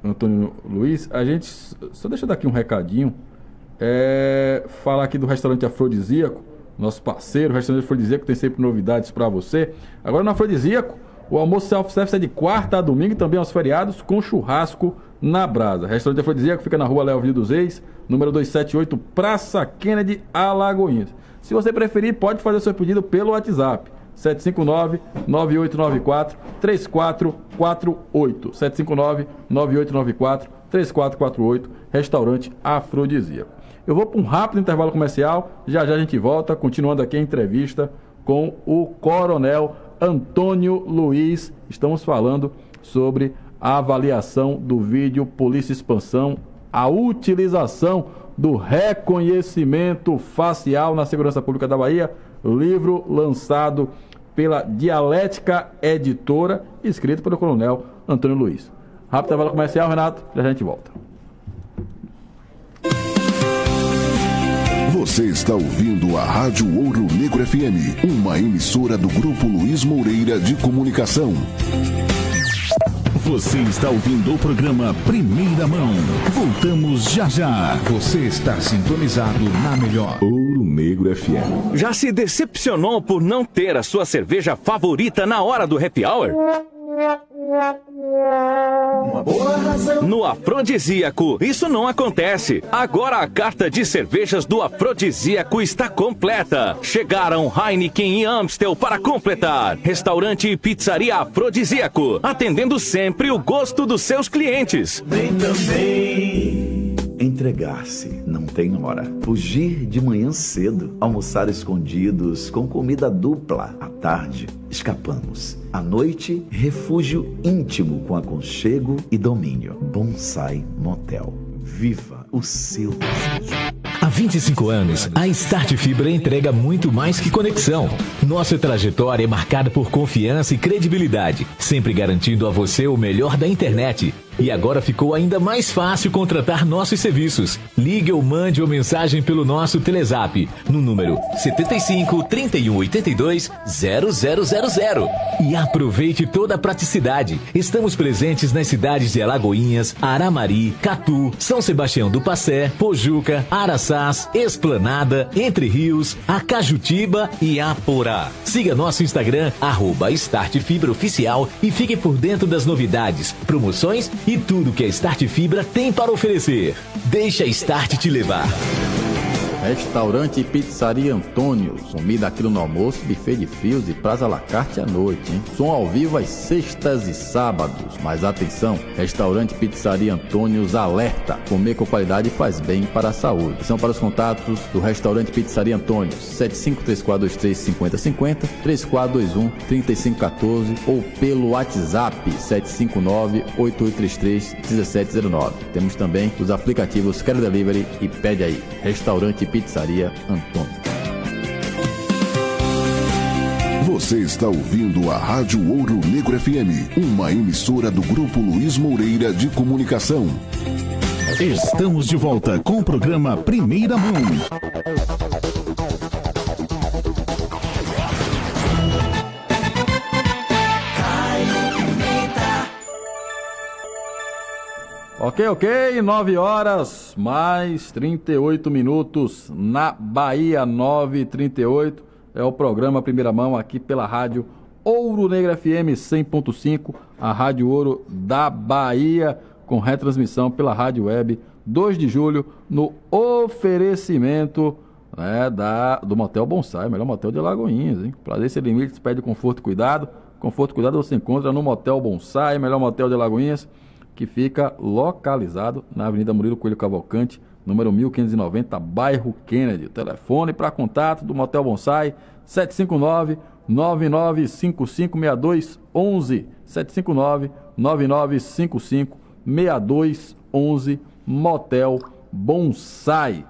Antônio Luiz. A gente, só deixa eu dar aqui um recadinho, falar aqui do restaurante Afrodisíaco, nosso parceiro. O restaurante Afrodisíaco tem sempre novidades para você. Agora no Afrodisíaco, o almoço self-service é de quarta a domingo e também aos feriados, com churrasco na brasa. Restaurante Afrodisíaco fica na rua Leovil dos Reis, número 278, Praça Kennedy, Alagoinhas. Se você preferir, pode fazer seu pedido pelo WhatsApp, 759-9894-3448. 759-9894-3448, Restaurante Afrodisíaco. Eu vou para um rápido intervalo comercial, já a gente volta, continuando aqui a entrevista com o Coronel Antônio Luiz. Estamos falando sobre a avaliação do vídeo Polícia Expansão, a utilização do reconhecimento facial na segurança pública da Bahia, livro lançado pela Dialética Editora, escrito pelo Coronel Antônio Luiz. Rápido intervalo comercial, Renato, já a gente volta.
Você está ouvindo a Rádio Ouro Negro FM, uma emissora do Grupo Luiz Moreira de Comunicação. Você está ouvindo o programa Primeira Mão. Voltamos já já. Você está sintonizado na melhor Ouro Negro FM.
Já se decepcionou por não ter a sua cerveja favorita na hora do happy hour? Uma boa razão. No Afrodisíaco, isso não acontece. Agora a carta de cervejas do Afrodisíaco está completa. Chegaram Heineken e Amstel para completar. Restaurante e pizzaria Afrodisíaco, atendendo sempre o gosto dos seus clientes.
Vem também entregar-se, não tem hora. Fugir de manhã cedo, almoçar escondidos com comida dupla. À tarde, escapamos. À noite, refúgio íntimo com aconchego e domínio. Bonsai Motel. Viva o seu desejo.
Há 25 anos, a Start Fibra entrega muito mais que conexão. Nossa trajetória é marcada por confiança e credibilidade, sempre garantindo a você o melhor da internet. E agora ficou ainda mais fácil contratar nossos serviços. Ligue ou mande uma mensagem pelo nosso Telezap no número 75 31 82 0000 e aproveite toda a praticidade. Estamos presentes nas cidades de Alagoinhas, Aramari, Catu, São Sebastião do Passé, Pojuca, Araçás, Esplanada, Entre Rios, Acajutiba e Aporá. Siga nosso Instagram @StartFibraOficial e fique por dentro das novidades, promoções e tudo que a Start Fibra tem para oferecer. Deixa a Start te levar.
Restaurante e Pizzaria Antônios. Comida aquilo no almoço, buffet de frios e praça à la carte à noite, hein? Som ao vivo às sextas e sábados. Mas atenção, Restaurante e Pizzaria Antônios alerta. Comer com qualidade faz bem para a saúde. São para os contatos do Restaurante e Pizzaria Antônios. 7534235050, 3421-3514 ou pelo WhatsApp 759-8833-1709. Temos também os aplicativos Quero Delivery e Pede Aí. Restaurante e Pizzaria Antônio.
Você está ouvindo a Rádio Ouro Negro FM, uma emissora do Grupo Luiz Moreira de Comunicação. Estamos de volta com o programa Primeira Mão.
Ok, 9 horas mais 38 minutos na Bahia, 9h38. É o programa Primeira Mão aqui pela Rádio Ouro Negro FM 100.5, a Rádio Ouro da Bahia, com retransmissão pela Rádio Web 2 de julho, no oferecimento, né, do Motel Bonsai, melhor motel de Alagoinhas, hein? Prazer sem limites, pede conforto e cuidado. Conforto e cuidado você encontra no Motel Bonsai, melhor motel de Alagoinhas, que fica localizado na Avenida Murilo Coelho Cavalcante, número 1590, bairro Kennedy. O telefone para contato do Motel Bonsai, 759-9955-6211, 759-9955-6211, Motel Bonsai.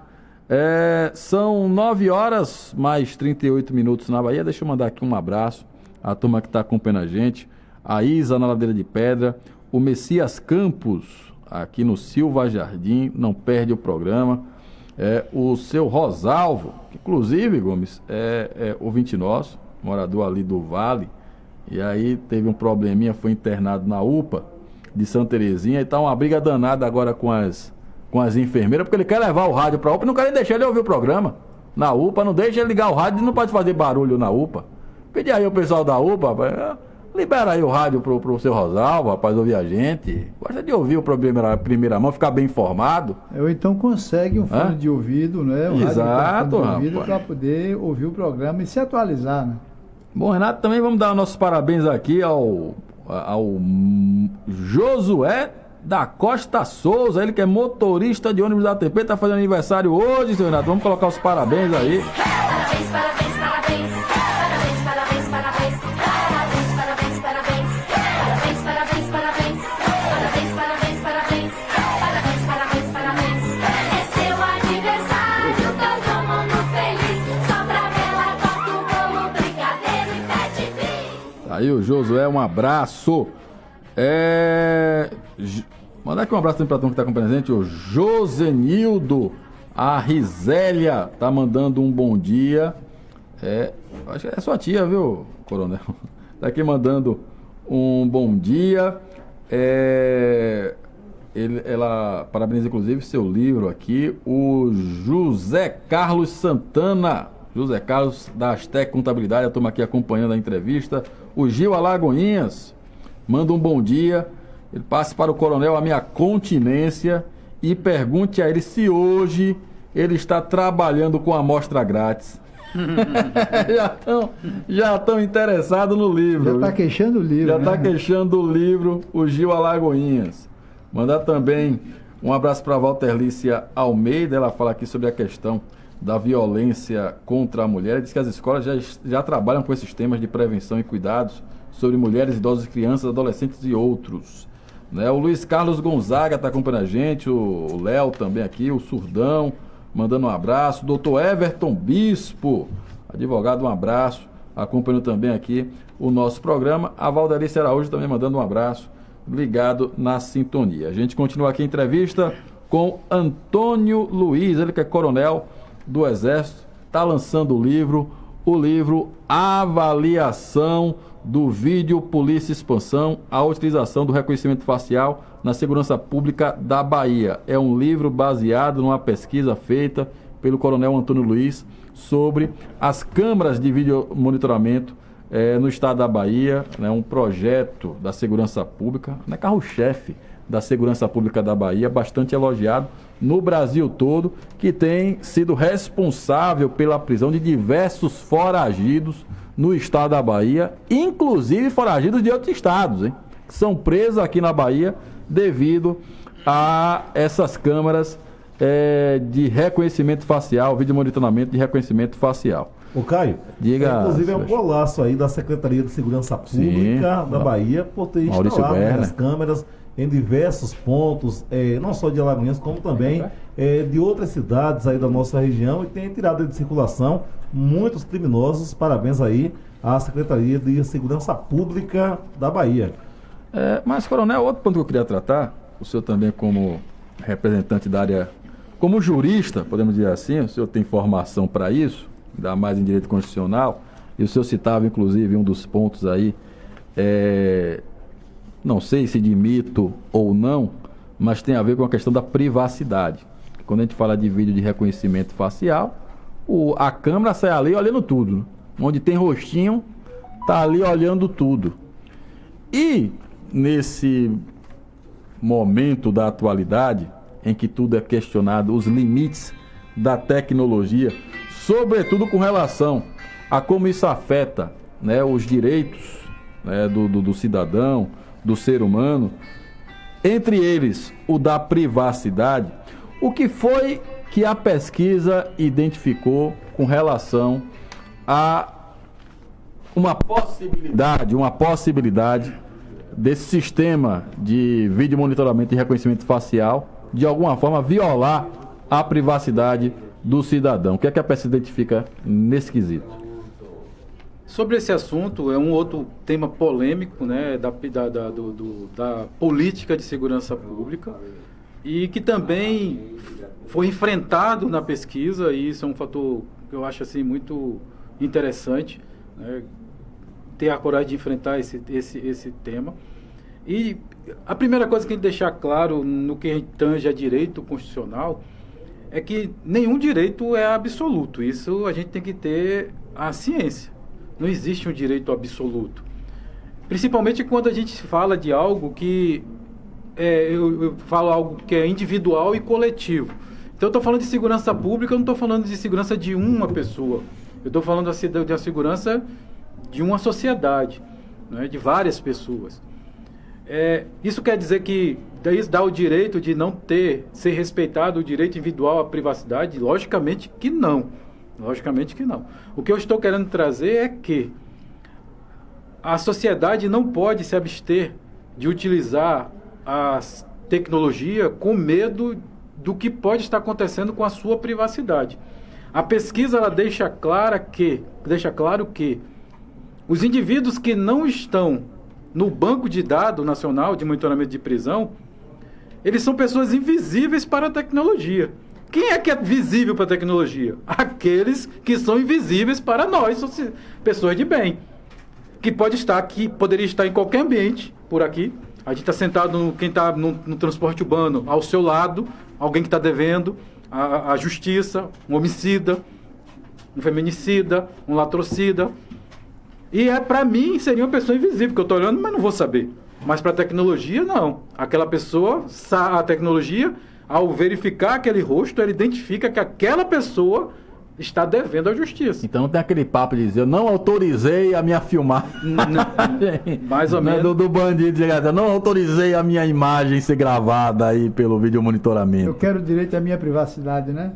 São 9 horas mais 38 minutos na Bahia. Deixa eu mandar aqui um abraço à turma que está acompanhando a gente, a Isa na Ladeira de Pedra, o Messias Campos, aqui no Silva Jardim, não perde o programa. O seu Rosalvo, que inclusive, Gomes, é ouvinte nosso, morador ali do Vale, e aí teve um probleminha, foi internado na UPA de Santa Terezinha, e tá uma briga danada agora com as enfermeiras, porque ele quer levar o rádio pra UPA e não querem deixar ele ouvir o programa na UPA, não deixa ele ligar o rádio, ele não pode fazer barulho na UPA. Pedi aí o pessoal da UPA, libera aí o rádio pro seu Rosalvo, rapaz, ouvir a gente. Gosta de ouvir o programa Primeira Mão, ficar bem informado.
Ou então consegue um fone de ouvido, né?
Exato,
rádio para poder ouvir o programa e se atualizar, né?
Bom, Renato, também vamos dar nossos parabéns aqui ao Josué da Costa Souza, ele que é motorista de ônibus da ATP, está fazendo aniversário hoje, seu Renato. Vamos colocar os parabéns aí.
Parabéns, parabéns, parabéns. Parabéns, parabéns, parabéns. Parabéns, parabéns, parabéns. Parabéns, parabéns, parabéns. Parabéns, parabéns, parabéns. Parabéns, parabéns, parabéns. É seu aniversário, todo mundo feliz. Só pra vela, corta o bolo, brigadeiro e pede bis.
Aí o Josué, um abraço. Mandar aqui um abraço também pra todo mundo que tá acompanhando a gente. O Josenildo, a Risélia tá mandando um bom dia. Acho que é sua tia, viu, coronel? Tá aqui mandando um bom dia. Ela parabeniza inclusive seu livro aqui. O José Carlos Santana, José Carlos da Astec Contabilidade, a turma aqui acompanhando a entrevista. O Gil Alagoinhas manda um bom dia. Ele passa para o coronel a minha continência e pergunte a ele se hoje ele está trabalhando com amostra grátis. já estão interessados no livro.
Já está queixando o livro.
Já está queixando o livro, o Gil Alagoinhas. Mandar também Um abraço para a Walterlícia Almeida, ela fala aqui sobre a questão da violência contra a mulher. Ela diz que as escolas já trabalham com esses temas de prevenção e cuidados sobre mulheres, idosos, crianças, adolescentes e outros. Né? O Luiz Carlos Gonzaga está acompanhando a gente, o Léo também aqui, o Surdão, mandando um abraço. O doutor Everton Bispo, advogado, um abraço, acompanhando também aqui o nosso programa. A Valdelice Araújo também mandando um abraço, ligado na sintonia. A gente continua aqui a entrevista com Antônio Luiz, ele que é coronel do Exército, está lançando o livro Avaliação do Vídeo Polícia Expansão, a utilização do reconhecimento facial na segurança pública da Bahia. É um livro baseado numa pesquisa feita pelo coronel Antônio Luiz sobre as câmaras de vídeo monitoramento no estado da Bahia, né, um projeto da segurança pública, né, carro-chefe da segurança pública da Bahia, bastante elogiado no Brasil todo, que tem sido responsável pela prisão de diversos foragidos no estado da Bahia, inclusive foragidos de outros estados, hein, que são presos aqui na Bahia devido a essas câmaras de reconhecimento facial, vídeo monitoramento de reconhecimento facial.
Ô Caio,
diga,
inclusive é um golaço aí da Secretaria de Segurança Pública da Bahia por ter instalado as câmeras em diversos pontos, não só de Alagoinhas, como também de outras cidades aí da nossa região, e tem tirado de circulação muitos criminosos. Parabéns aí à Secretaria de Segurança Pública da Bahia.
Mas, coronel, outro ponto que eu queria tratar, o senhor também como representante da área, como jurista, podemos dizer assim, o senhor tem formação para isso, ainda mais em direito constitucional, e o senhor citava, inclusive, um dos pontos aí, não sei se de mito ou não, mas tem a ver com a questão da privacidade. Quando a gente fala de vídeo de reconhecimento facial, a câmera sai ali olhando tudo, né? Onde tem rostinho, tá ali olhando tudo. E nesse momento da atualidade, em que tudo é questionado, os limites da tecnologia, sobretudo com relação a como isso afeta, né, os direitos, né, do cidadão, do ser humano, entre eles o da privacidade, o que foi que a pesquisa identificou com relação a uma possibilidade desse sistema de vídeo monitoramento e reconhecimento facial de alguma forma violar a privacidade do cidadão? O que é que a pesquisa identifica nesse quesito?
Sobre esse assunto, é um outro tema polêmico, né, da política de segurança pública, e que também foi enfrentado na pesquisa, e isso é um fator que eu acho assim, muito interessante, né, ter a coragem de enfrentar esse tema. E a primeira coisa que a gente deixar claro no que tange a direito constitucional é que nenhum direito é absoluto. Isso a gente tem que ter a ciência. Não existe um direito absoluto. Principalmente quando a gente fala de algo que eu falo algo que é individual e coletivo. Então eu estou falando de segurança pública, eu não estou falando de segurança de uma pessoa. Eu estou falando da segurança de uma sociedade, né, de várias pessoas. Isso quer dizer que isso dá o direito de não ser respeitado o direito individual à privacidade? Logicamente que não. Logicamente que não. O que eu estou querendo trazer é que a sociedade não pode se abster de utilizar a tecnologia com medo do que pode estar acontecendo com a sua privacidade. A pesquisa ela deixa claro que os indivíduos que não estão no Banco de Dados Nacional de Monitoramento de Prisão, eles são pessoas invisíveis para a tecnologia. Quem é que é visível para a tecnologia? Aqueles que são invisíveis para nós, pessoas de bem. Que pode estar aqui, poderia estar em qualquer ambiente por aqui. A gente está sentado, quem está no transporte urbano, ao seu lado, alguém que está devendo, a justiça, um homicida, um feminicida, um latrocida. E para mim seria uma pessoa invisível, que eu estou olhando, mas não vou saber. Mas para a tecnologia, não. Aquela pessoa, a tecnologia, ao verificar aquele rosto, ela identifica que aquela pessoa está devendo à justiça.
Então não tem aquele papo de dizer, eu não autorizei a minha filmagem.
Mais ou menos.
Do bandido dizer, eu não autorizei a minha imagem ser gravada aí pelo vídeo monitoramento.
Eu quero o direito à minha privacidade, né?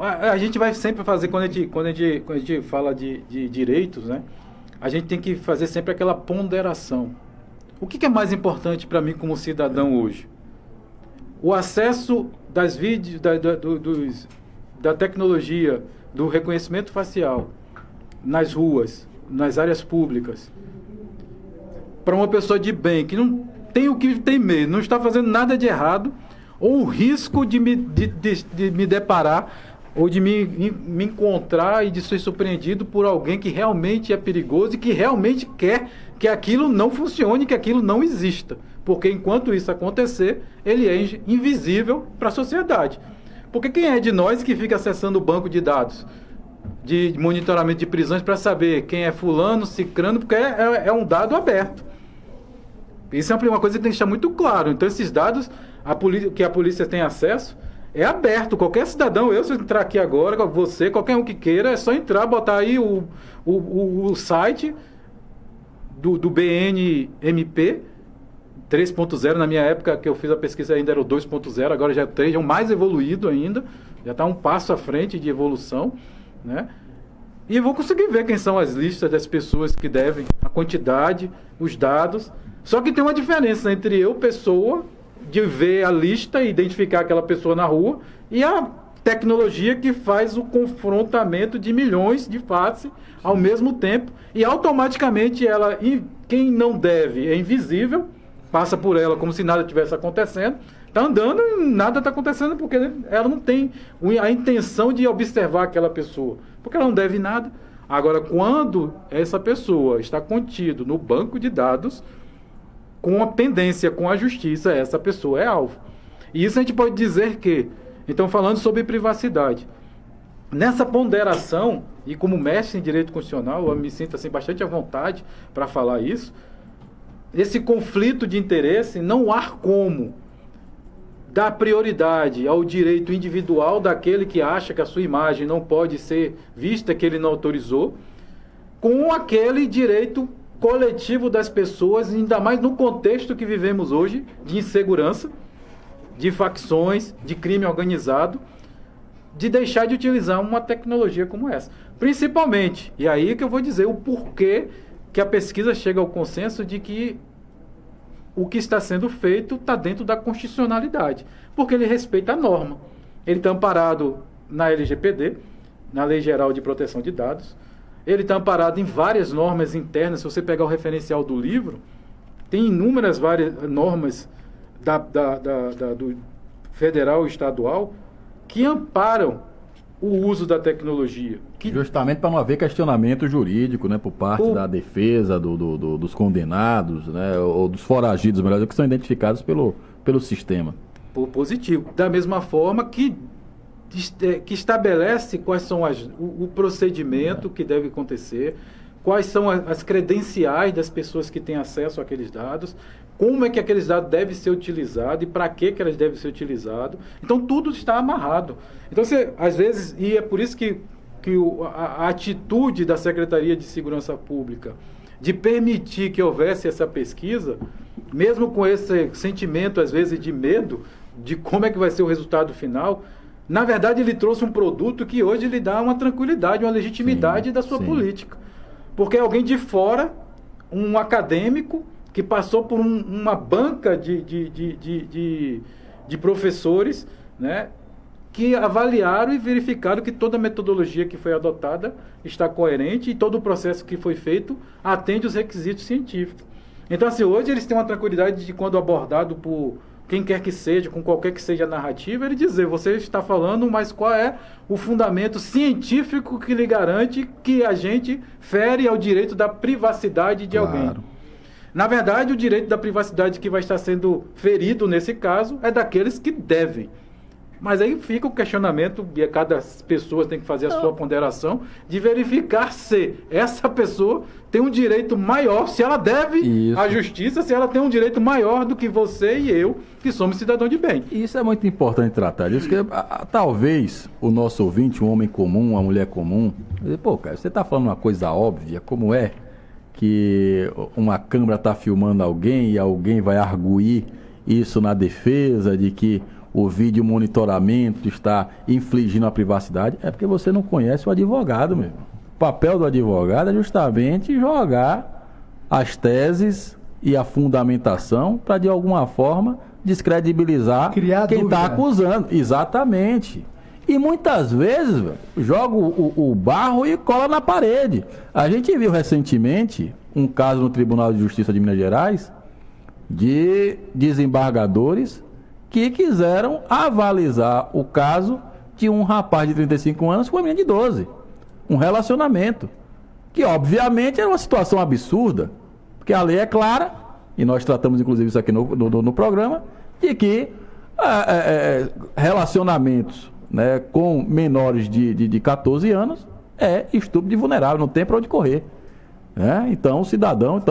A gente vai sempre fazer, quando a gente fala de direitos, né? A gente tem que fazer sempre aquela ponderação. O que é mais importante para mim como cidadão hoje? O acesso das vídeos, da tecnologia, do reconhecimento facial nas ruas, nas áreas públicas, para uma pessoa de bem, que não tem o que tem medo, não está fazendo nada de errado, ou o risco de me deparar, ou de me encontrar e de ser surpreendido por alguém que realmente é perigoso e que realmente quer que aquilo não funcione, que aquilo não exista. Porque enquanto isso acontecer, ele é invisível para a sociedade. Porque quem é de nós que fica acessando o banco de dados de monitoramento de prisões para saber quem é fulano, cicrano, porque é um dado aberto. Isso é uma coisa que tem que deixar muito claro. Então esses dados que a polícia tem acesso é aberto. Qualquer cidadão, se eu entrar aqui agora, você, qualquer um que queira, é só entrar, botar aí o site do BNMP 3.0, na minha época que eu fiz a pesquisa ainda era o 2.0, agora já é o 3, é o mais evoluído ainda, já está um passo à frente de evolução, né? E eu vou conseguir ver quem são as listas das pessoas que devem, a quantidade, os dados. Só que tem uma diferença entre eu, pessoa, de ver a lista e identificar aquela pessoa na rua, e a tecnologia que faz o confrontamento de milhões de faces ao mesmo tempo, e automaticamente ela, quem não deve, é invisível, passa por ela como se nada tivesse acontecendo, está andando e nada está acontecendo porque ela não tem a intenção de observar aquela pessoa, porque ela não deve nada. Agora, quando essa pessoa está contido no banco de dados, com a pendência com a justiça, essa pessoa é alvo. E isso a gente pode dizer que, então falando sobre privacidade, nessa ponderação, e como mestre em direito constitucional, eu me sinto assim, bastante à vontade para falar isso, esse conflito de interesse, não há como dar prioridade ao direito individual daquele que acha que a sua imagem não pode ser vista, que ele não autorizou, com aquele direito coletivo das pessoas, ainda mais no contexto que vivemos hoje, de insegurança, de facções, de crime organizado, de deixar de utilizar uma tecnologia como essa. Principalmente, e aí que eu vou dizer o porquê que a pesquisa chega ao consenso de que o que está sendo feito está dentro da constitucionalidade, porque ele respeita a norma. Ele está amparado na LGPD, na Lei Geral de Proteção de Dados, ele está amparado em várias normas internas. Se você pegar o referencial do livro, tem inúmeras várias normas do federal e estadual que amparam o uso da tecnologia.
Justamente para não haver questionamento jurídico, né, por parte da defesa, dos condenados, né, ou dos foragidos, melhor, que são identificados pelo sistema.
Positivo. Da mesma forma que estabelece quais são o procedimento que deve acontecer, quais são as credenciais das pessoas que têm acesso àqueles dados, como é que aqueles dados devem ser utilizados e para que elas devem ser utilizados. Então, tudo está amarrado. Então, às vezes, e é por isso que a atitude da Secretaria de Segurança Pública de permitir que houvesse essa pesquisa, mesmo com esse sentimento, às vezes, de medo de como é que vai ser o resultado final, na verdade, ele trouxe um produto que hoje lhe dá uma tranquilidade, uma legitimidade da sua política. Porque alguém de fora, um acadêmico, que passou por uma banca de professores, né, que avaliaram e verificaram que toda a metodologia que foi adotada está coerente e todo o processo que foi feito atende os requisitos científicos. Então, assim, hoje eles têm uma tranquilidade de, quando abordado por quem quer que seja, com qualquer que seja a narrativa, ele dizer, você está falando, mas qual é o fundamento científico que lhe garante que a gente fere ao direito da privacidade de alguém? Na verdade, o direito da privacidade que vai estar sendo ferido nesse caso é daqueles que devem. Mas aí fica o questionamento, e cada pessoa tem que fazer a sua ponderação, de verificar se essa pessoa tem um direito maior, se ela deve à justiça, se ela tem um direito maior do que você e eu, que somos cidadãos de bem.
Isso é muito importante tratar disso, porque talvez o nosso ouvinte, um homem comum, uma mulher comum, pô, cara, você está falando uma coisa óbvia, como é que uma câmera está filmando alguém e alguém vai arguir isso na defesa de que o vídeo monitoramento está infligindo a privacidade, é porque você não conhece o advogado mesmo. O papel do advogado é justamente jogar as teses e a fundamentação para, de alguma forma, descredibilizar quem está acusando. Exatamente. E muitas vezes joga o barro e cola na parede. A gente viu recentemente um caso no Tribunal de Justiça de Minas Gerais de desembargadores que quiseram avalizar o caso de um rapaz de 35 anos com uma menina de 12. Um relacionamento. Que, obviamente, era uma situação absurda, porque a lei é clara, e nós tratamos, inclusive, isso aqui no programa, de que relacionamentos, né, com menores de 14 anos é estupro de vulnerável, não tem para onde correr. Né? Então, o cidadão...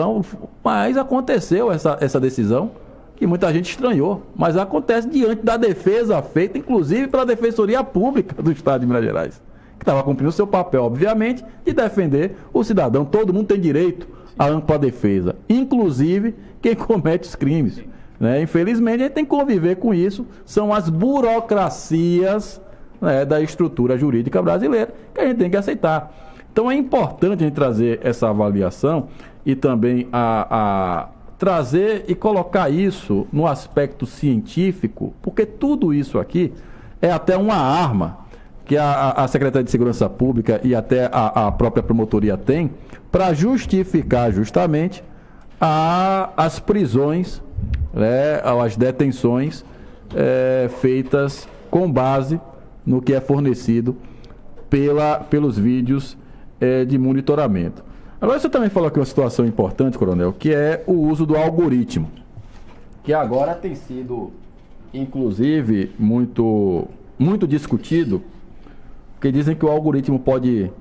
Mas aconteceu essa decisão, que muita gente estranhou, mas acontece diante da defesa feita, inclusive pela Defensoria Pública do Estado de Minas Gerais, que estava cumprindo o seu papel, obviamente, de defender o cidadão. Todo mundo tem direito à ampla defesa, inclusive quem comete os crimes. Né? Infelizmente, a gente tem que conviver com isso, são as burocracias, né, da estrutura jurídica brasileira, que a gente tem que aceitar. Então, é importante a gente trazer essa avaliação e também trazer e colocar isso no aspecto científico, porque tudo isso aqui é até uma arma que a Secretaria de Segurança Pública e até a própria promotoria tem para justificar justamente as prisões, né, as detenções feitas com base no que é fornecido pelos vídeos de monitoramento. Agora, você também falou aqui uma situação importante, Coronel, que é o uso do algoritmo, que agora tem sido, inclusive, muito, muito discutido, porque dizem que o algoritmo pode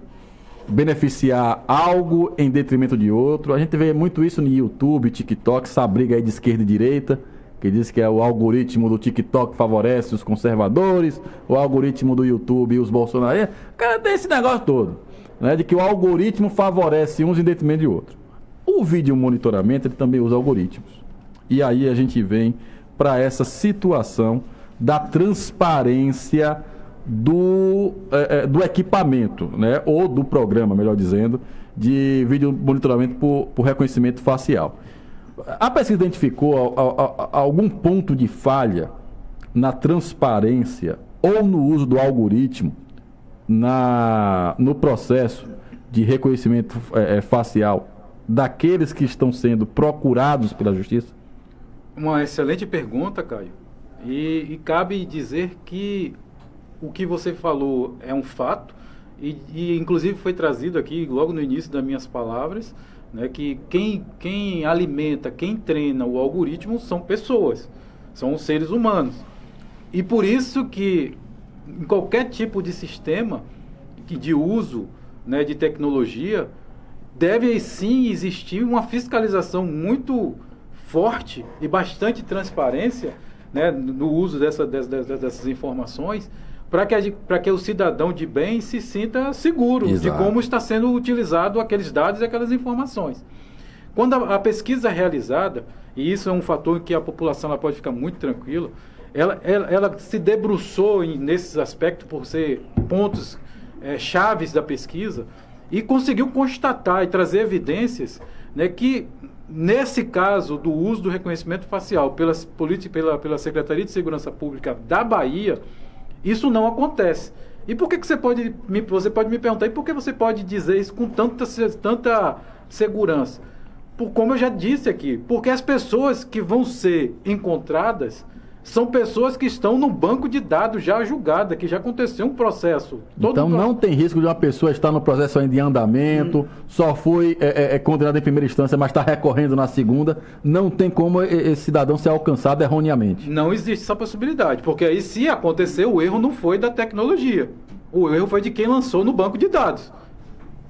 beneficiar algo em detrimento de outro. A gente vê muito isso no YouTube, TikTok, essa briga aí de esquerda e direita, que diz que o algoritmo do TikTok favorece os conservadores, o algoritmo do YouTube e os bolsonaristas. Cara, tem esse negócio todo. Né, de que o algoritmo favorece uns em detrimento de outros. O vídeo monitoramento, ele também usa algoritmos. E aí a gente vem para essa situação da transparência do equipamento, né, ou do programa, melhor dizendo, de vídeo monitoramento por reconhecimento facial. A pesquisa identificou algum ponto de falha na transparência ou no uso do algoritmo no processo de reconhecimento facial daqueles que estão sendo procurados pela Justiça?
Uma excelente pergunta, Caio. E cabe dizer que o que você falou é um fato, e inclusive foi trazido aqui logo no início das minhas palavras, né, que quem alimenta, quem treina o algoritmo são pessoas, são seres humanos. E por isso que em qualquer tipo de sistema de uso, né, de tecnologia, deve sim existir uma fiscalização muito forte e bastante transparência, né, no uso dessas informações, para que o cidadão de bem se sinta seguro. Exato. De como está sendo utilizado aqueles dados e aquelas informações. Quando a pesquisa é realizada, e isso é um fator em que a população ela pode ficar muito tranquila, ela se debruçou nesses aspectos por ser pontos chaves da pesquisa e conseguiu constatar e trazer evidências, né, que nesse caso do uso do reconhecimento facial pela Secretaria de Segurança Pública da Bahia, isso não acontece. E por que você pode me perguntar, e por que você pode dizer isso com tanta segurança? Como eu já disse aqui, porque as pessoas que vão ser encontradas são pessoas que estão no banco de dados já julgada, que já aconteceu um processo.
Então não tem risco de uma pessoa estar no processo ainda em andamento, só foi condenado em primeira instância, mas está recorrendo na segunda. Não tem como esse cidadão ser alcançado erroneamente.
Não existe essa possibilidade, porque aí se acontecer, o erro não foi da tecnologia. O erro foi de quem lançou no banco de dados.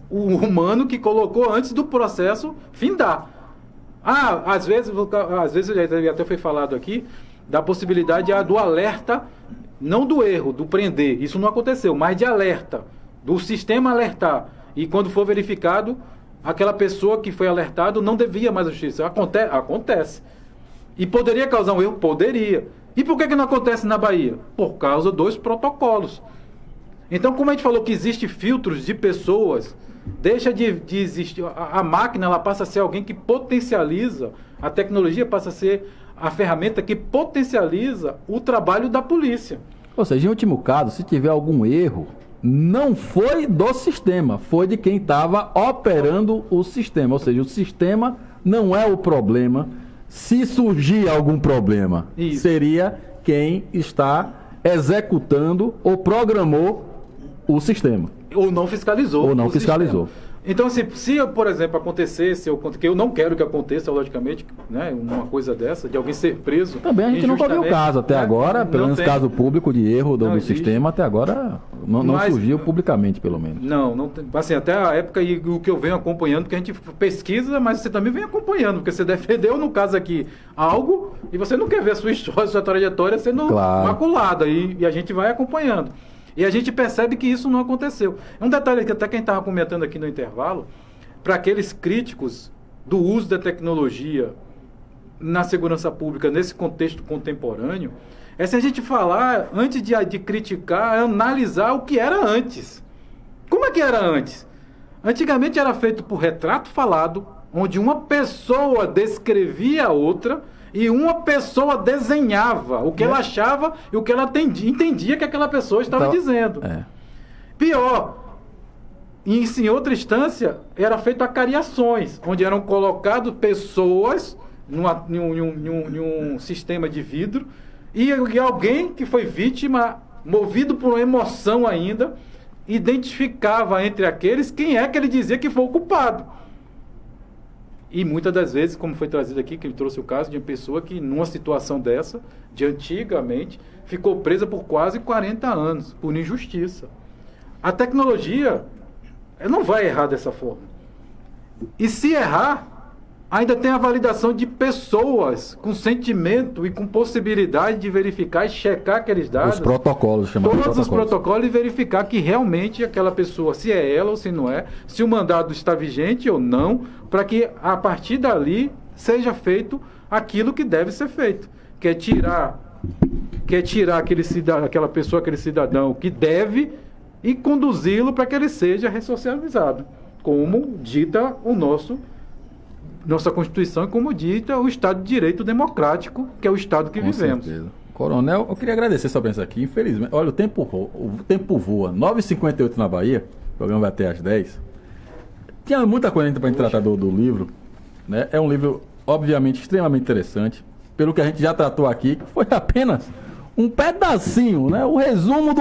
O humano que colocou antes do processo findar. Às vezes até foi falado aqui, da possibilidade do alerta, não do erro, do prender, isso não aconteceu, mas de alerta, do sistema alertar. E quando for verificado, aquela pessoa que foi alertado não devia mais a justiça. Acontece. E poderia causar um erro? Poderia. E por que não acontece na Bahia? Por causa dos protocolos. Então, como a gente falou que existe filtros de pessoas, deixa de existir. A máquina ela passa a ser alguém que potencializa, a tecnologia passa a ser a ferramenta que potencializa o trabalho da polícia.
Ou seja, em último caso, se tiver algum erro, não foi do sistema, foi de quem estava operando o sistema. Ou seja, o sistema não é o problema. Se surgir algum problema, seria quem está executando ou programou o sistema.
Ou não fiscalizou.
Ou não fiscalizou.
Sistema. Então, se por exemplo, acontecesse, que eu não quero que aconteça, logicamente, né, uma coisa dessa, de alguém ser preso.
Também a gente nunca viu o caso até agora, pelo menos caso público de erro do sistema, até agora não surgiu publicamente, pelo menos.
Não tem, assim, até a época e o que eu venho acompanhando, porque a gente pesquisa, mas você também vem acompanhando, porque você defendeu, no caso aqui, algo, e você não quer ver a sua história, sua trajetória sendo maculada, e a gente vai acompanhando. E a gente percebe que isso não aconteceu. Um detalhe que até quem estava comentando aqui no intervalo, para aqueles críticos do uso da tecnologia na segurança pública nesse contexto contemporâneo, é se a gente falar, antes de criticar, analisar o que era antes. Como é que era antes? Antigamente era feito por retrato falado, onde uma pessoa descrevia a outra, e uma pessoa desenhava o que ela achava e o que ela entendia que aquela pessoa estava dizendo. Pior, em outra instância, era feito acariações, onde eram colocadas pessoas em um sistema de vidro e alguém que foi vítima, movido por uma emoção ainda, identificava entre aqueles quem é que ele dizia que foi o culpado. E muitas das vezes, como foi trazido aqui, que ele trouxe o caso de uma pessoa que, numa situação dessa, de antigamente, ficou presa por quase 40 anos, por injustiça. A tecnologia não vai errar dessa forma. E se errar, ainda tem a validação de pessoas com sentimento e com possibilidade de verificar e checar aqueles dados.
Os protocolos, chamados
todos os protocolos, e verificar que realmente aquela pessoa, se é ela ou se não é, se o mandado está vigente ou não, para que a partir dali seja feito aquilo que deve ser feito, que é tirar aquela pessoa, aquele cidadão que deve, e conduzi-lo para que ele seja ressocializado, como dita nossa Constituição e como dita o Estado de Direito Democrático, que é o Estado que vivemos.
Certeza. Coronel, eu queria agradecer sua presença aqui. Infelizmente, olha, o tempo voa. 9h58 na Bahia, o programa vai até às 10. Tinha muita coisa para a gente tratar do livro. Né? É um livro, obviamente, extremamente interessante. Pelo que a gente já tratou aqui, que foi apenas um pedacinho, né? O resumo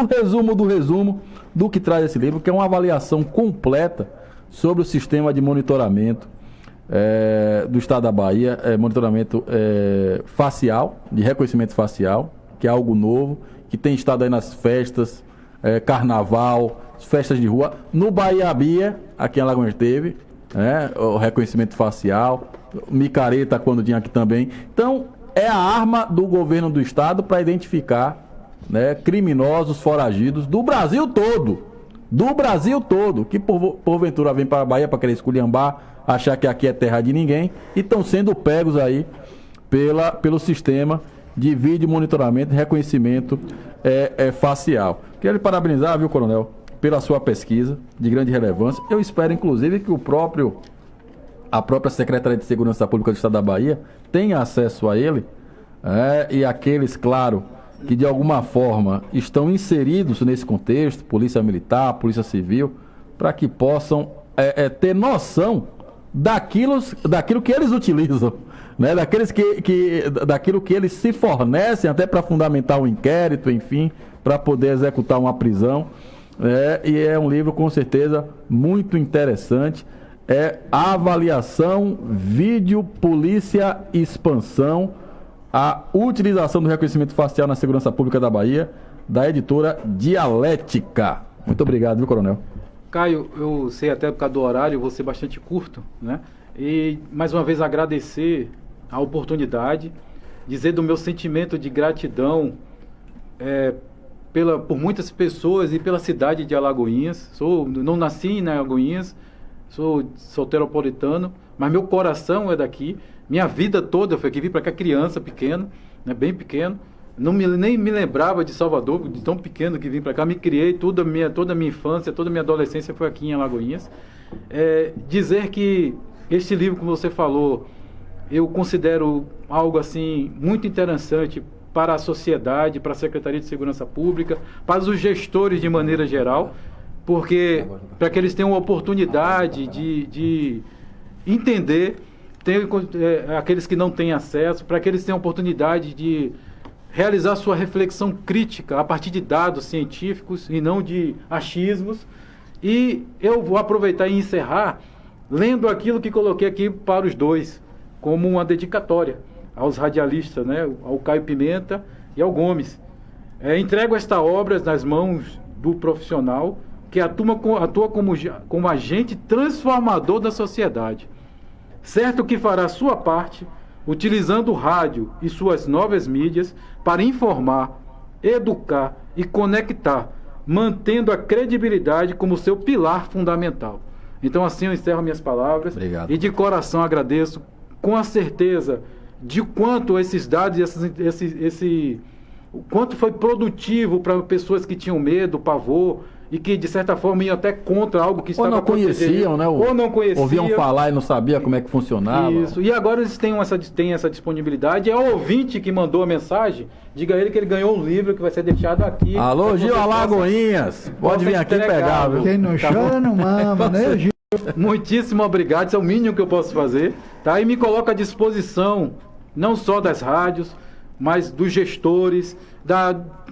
do que traz esse livro, que é uma avaliação completa sobre o sistema de monitoramento do Estado da Bahia, monitoramento facial, de reconhecimento facial, que é algo novo, que tem estado aí nas festas, carnaval, festas de rua. No Bahia, aqui em Alagoas teve, o reconhecimento facial, micareta quando tinha aqui também. Então, é a arma do governo do Estado para identificar, né, criminosos foragidos do Brasil todo, que porventura vem para a Bahia para querer esculhambar, achar que aqui é terra de ninguém, e estão sendo pegos aí pelo sistema de vídeo monitoramento e reconhecimento facial. Queria lhe parabenizar, viu, Coronel, pela sua pesquisa de grande relevância. Eu espero, inclusive, que a própria Secretaria de Segurança Pública do Estado da Bahia tenha acesso a ele, e aqueles, claro, que de alguma forma estão inseridos nesse contexto, Polícia Militar, Polícia Civil, para que possam ter noção daquilo que eles utilizam, né? Daquilo que eles se fornecem até para fundamentar um inquérito, enfim, para poder executar uma prisão. E é um livro com certeza muito interessante. É Avaliação, Vídeo, Polícia e Expansão, a utilização do reconhecimento facial na segurança pública da Bahia, da editora Dialética. Muito obrigado, viu, Coronel?
Caio, eu sei até por causa do horário, vou ser bastante curto, né? E mais uma vez agradecer a oportunidade, dizer do meu sentimento de gratidão por muitas pessoas e pela cidade de Alagoinhas. Não nasci em Alagoinhas, sou soteropolitano, mas meu coração é daqui. Minha vida toda foi aqui, vim para cá criança, pequeno, né, bem pequeno. Nem me lembrava de Salvador, de tão pequeno que vim para cá. Me criei, toda a minha infância, toda a minha adolescência foi aqui em Alagoinhas. Dizer que este livro, como você falou, eu considero algo assim muito interessante para a sociedade, para a Secretaria de Segurança Pública, para os gestores de maneira geral, porque para que eles tenham a oportunidade de entender, aqueles que não têm acesso, para que eles tenham a oportunidade de realizar sua reflexão crítica a partir de dados científicos e não de achismos. E eu vou aproveitar e encerrar lendo aquilo que coloquei aqui para os dois, como uma dedicatória aos radialistas, né, ao Caio Pimenta e ao Gomes. Entrego esta obra nas mãos do profissional que atua como agente transformador da sociedade. Certo que fará sua parte, utilizando o rádio e suas novas mídias para informar, educar e conectar, mantendo a credibilidade como seu pilar fundamental. Então assim eu encerro minhas palavras.
Obrigado.
E de coração agradeço, com a certeza de quanto esses dados, o quanto foi produtivo para pessoas que tinham medo, pavor, e que de certa forma iam até contra algo que estava acontecendo.
Conheciam, né?
Ou não conheciam.
Ouviam falar e não sabiam como é que funcionava.
Isso. E agora eles têm essa disponibilidade. É o ouvinte que mandou a mensagem. Diga a ele que ele ganhou um livro que vai ser deixado aqui.
Alô, Gil Alagoinhas. Pode vir aqui pegar, viu?
Quem não chora não mama, né, Gil?
Muitíssimo obrigado. Isso é o mínimo que eu posso fazer. Tá? E me coloco à disposição, não só das rádios, mas dos gestores,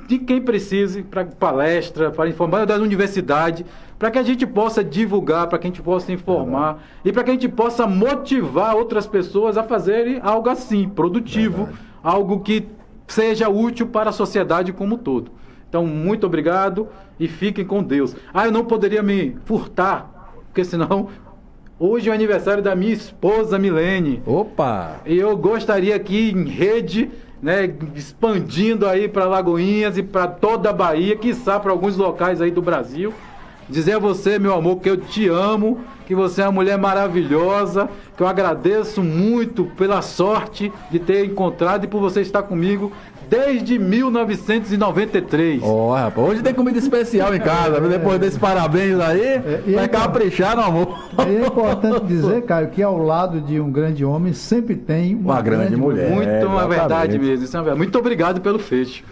de quem precise, para palestra, para informar da universidade, para que a gente possa divulgar, para que a gente possa informar e para que a gente possa motivar outras pessoas a fazerem algo assim, produtivo, algo que seja útil para a sociedade como um todo. Então, muito obrigado e fiquem com Deus. Eu não poderia me furtar, porque senão hoje é o aniversário da minha esposa Milene.
Opa!
E eu gostaria aqui em rede, né, expandindo aí para Alagoinhas e para toda a Bahia, quiçá para alguns locais aí do Brasil, dizer a você, meu amor, que eu te amo, que você é uma mulher maravilhosa, que eu agradeço muito pela sorte de ter encontrado e por você estar comigo desde 1993.
Rapaz, hoje tem comida especial em casa, depois desses parabéns aí, vai caprichar no amor.
É importante dizer, Caio, que ao lado de um grande homem sempre tem uma grande mulher.
Muito, é verdade mesmo. Isso é verdade. Muito obrigado pelo fecho.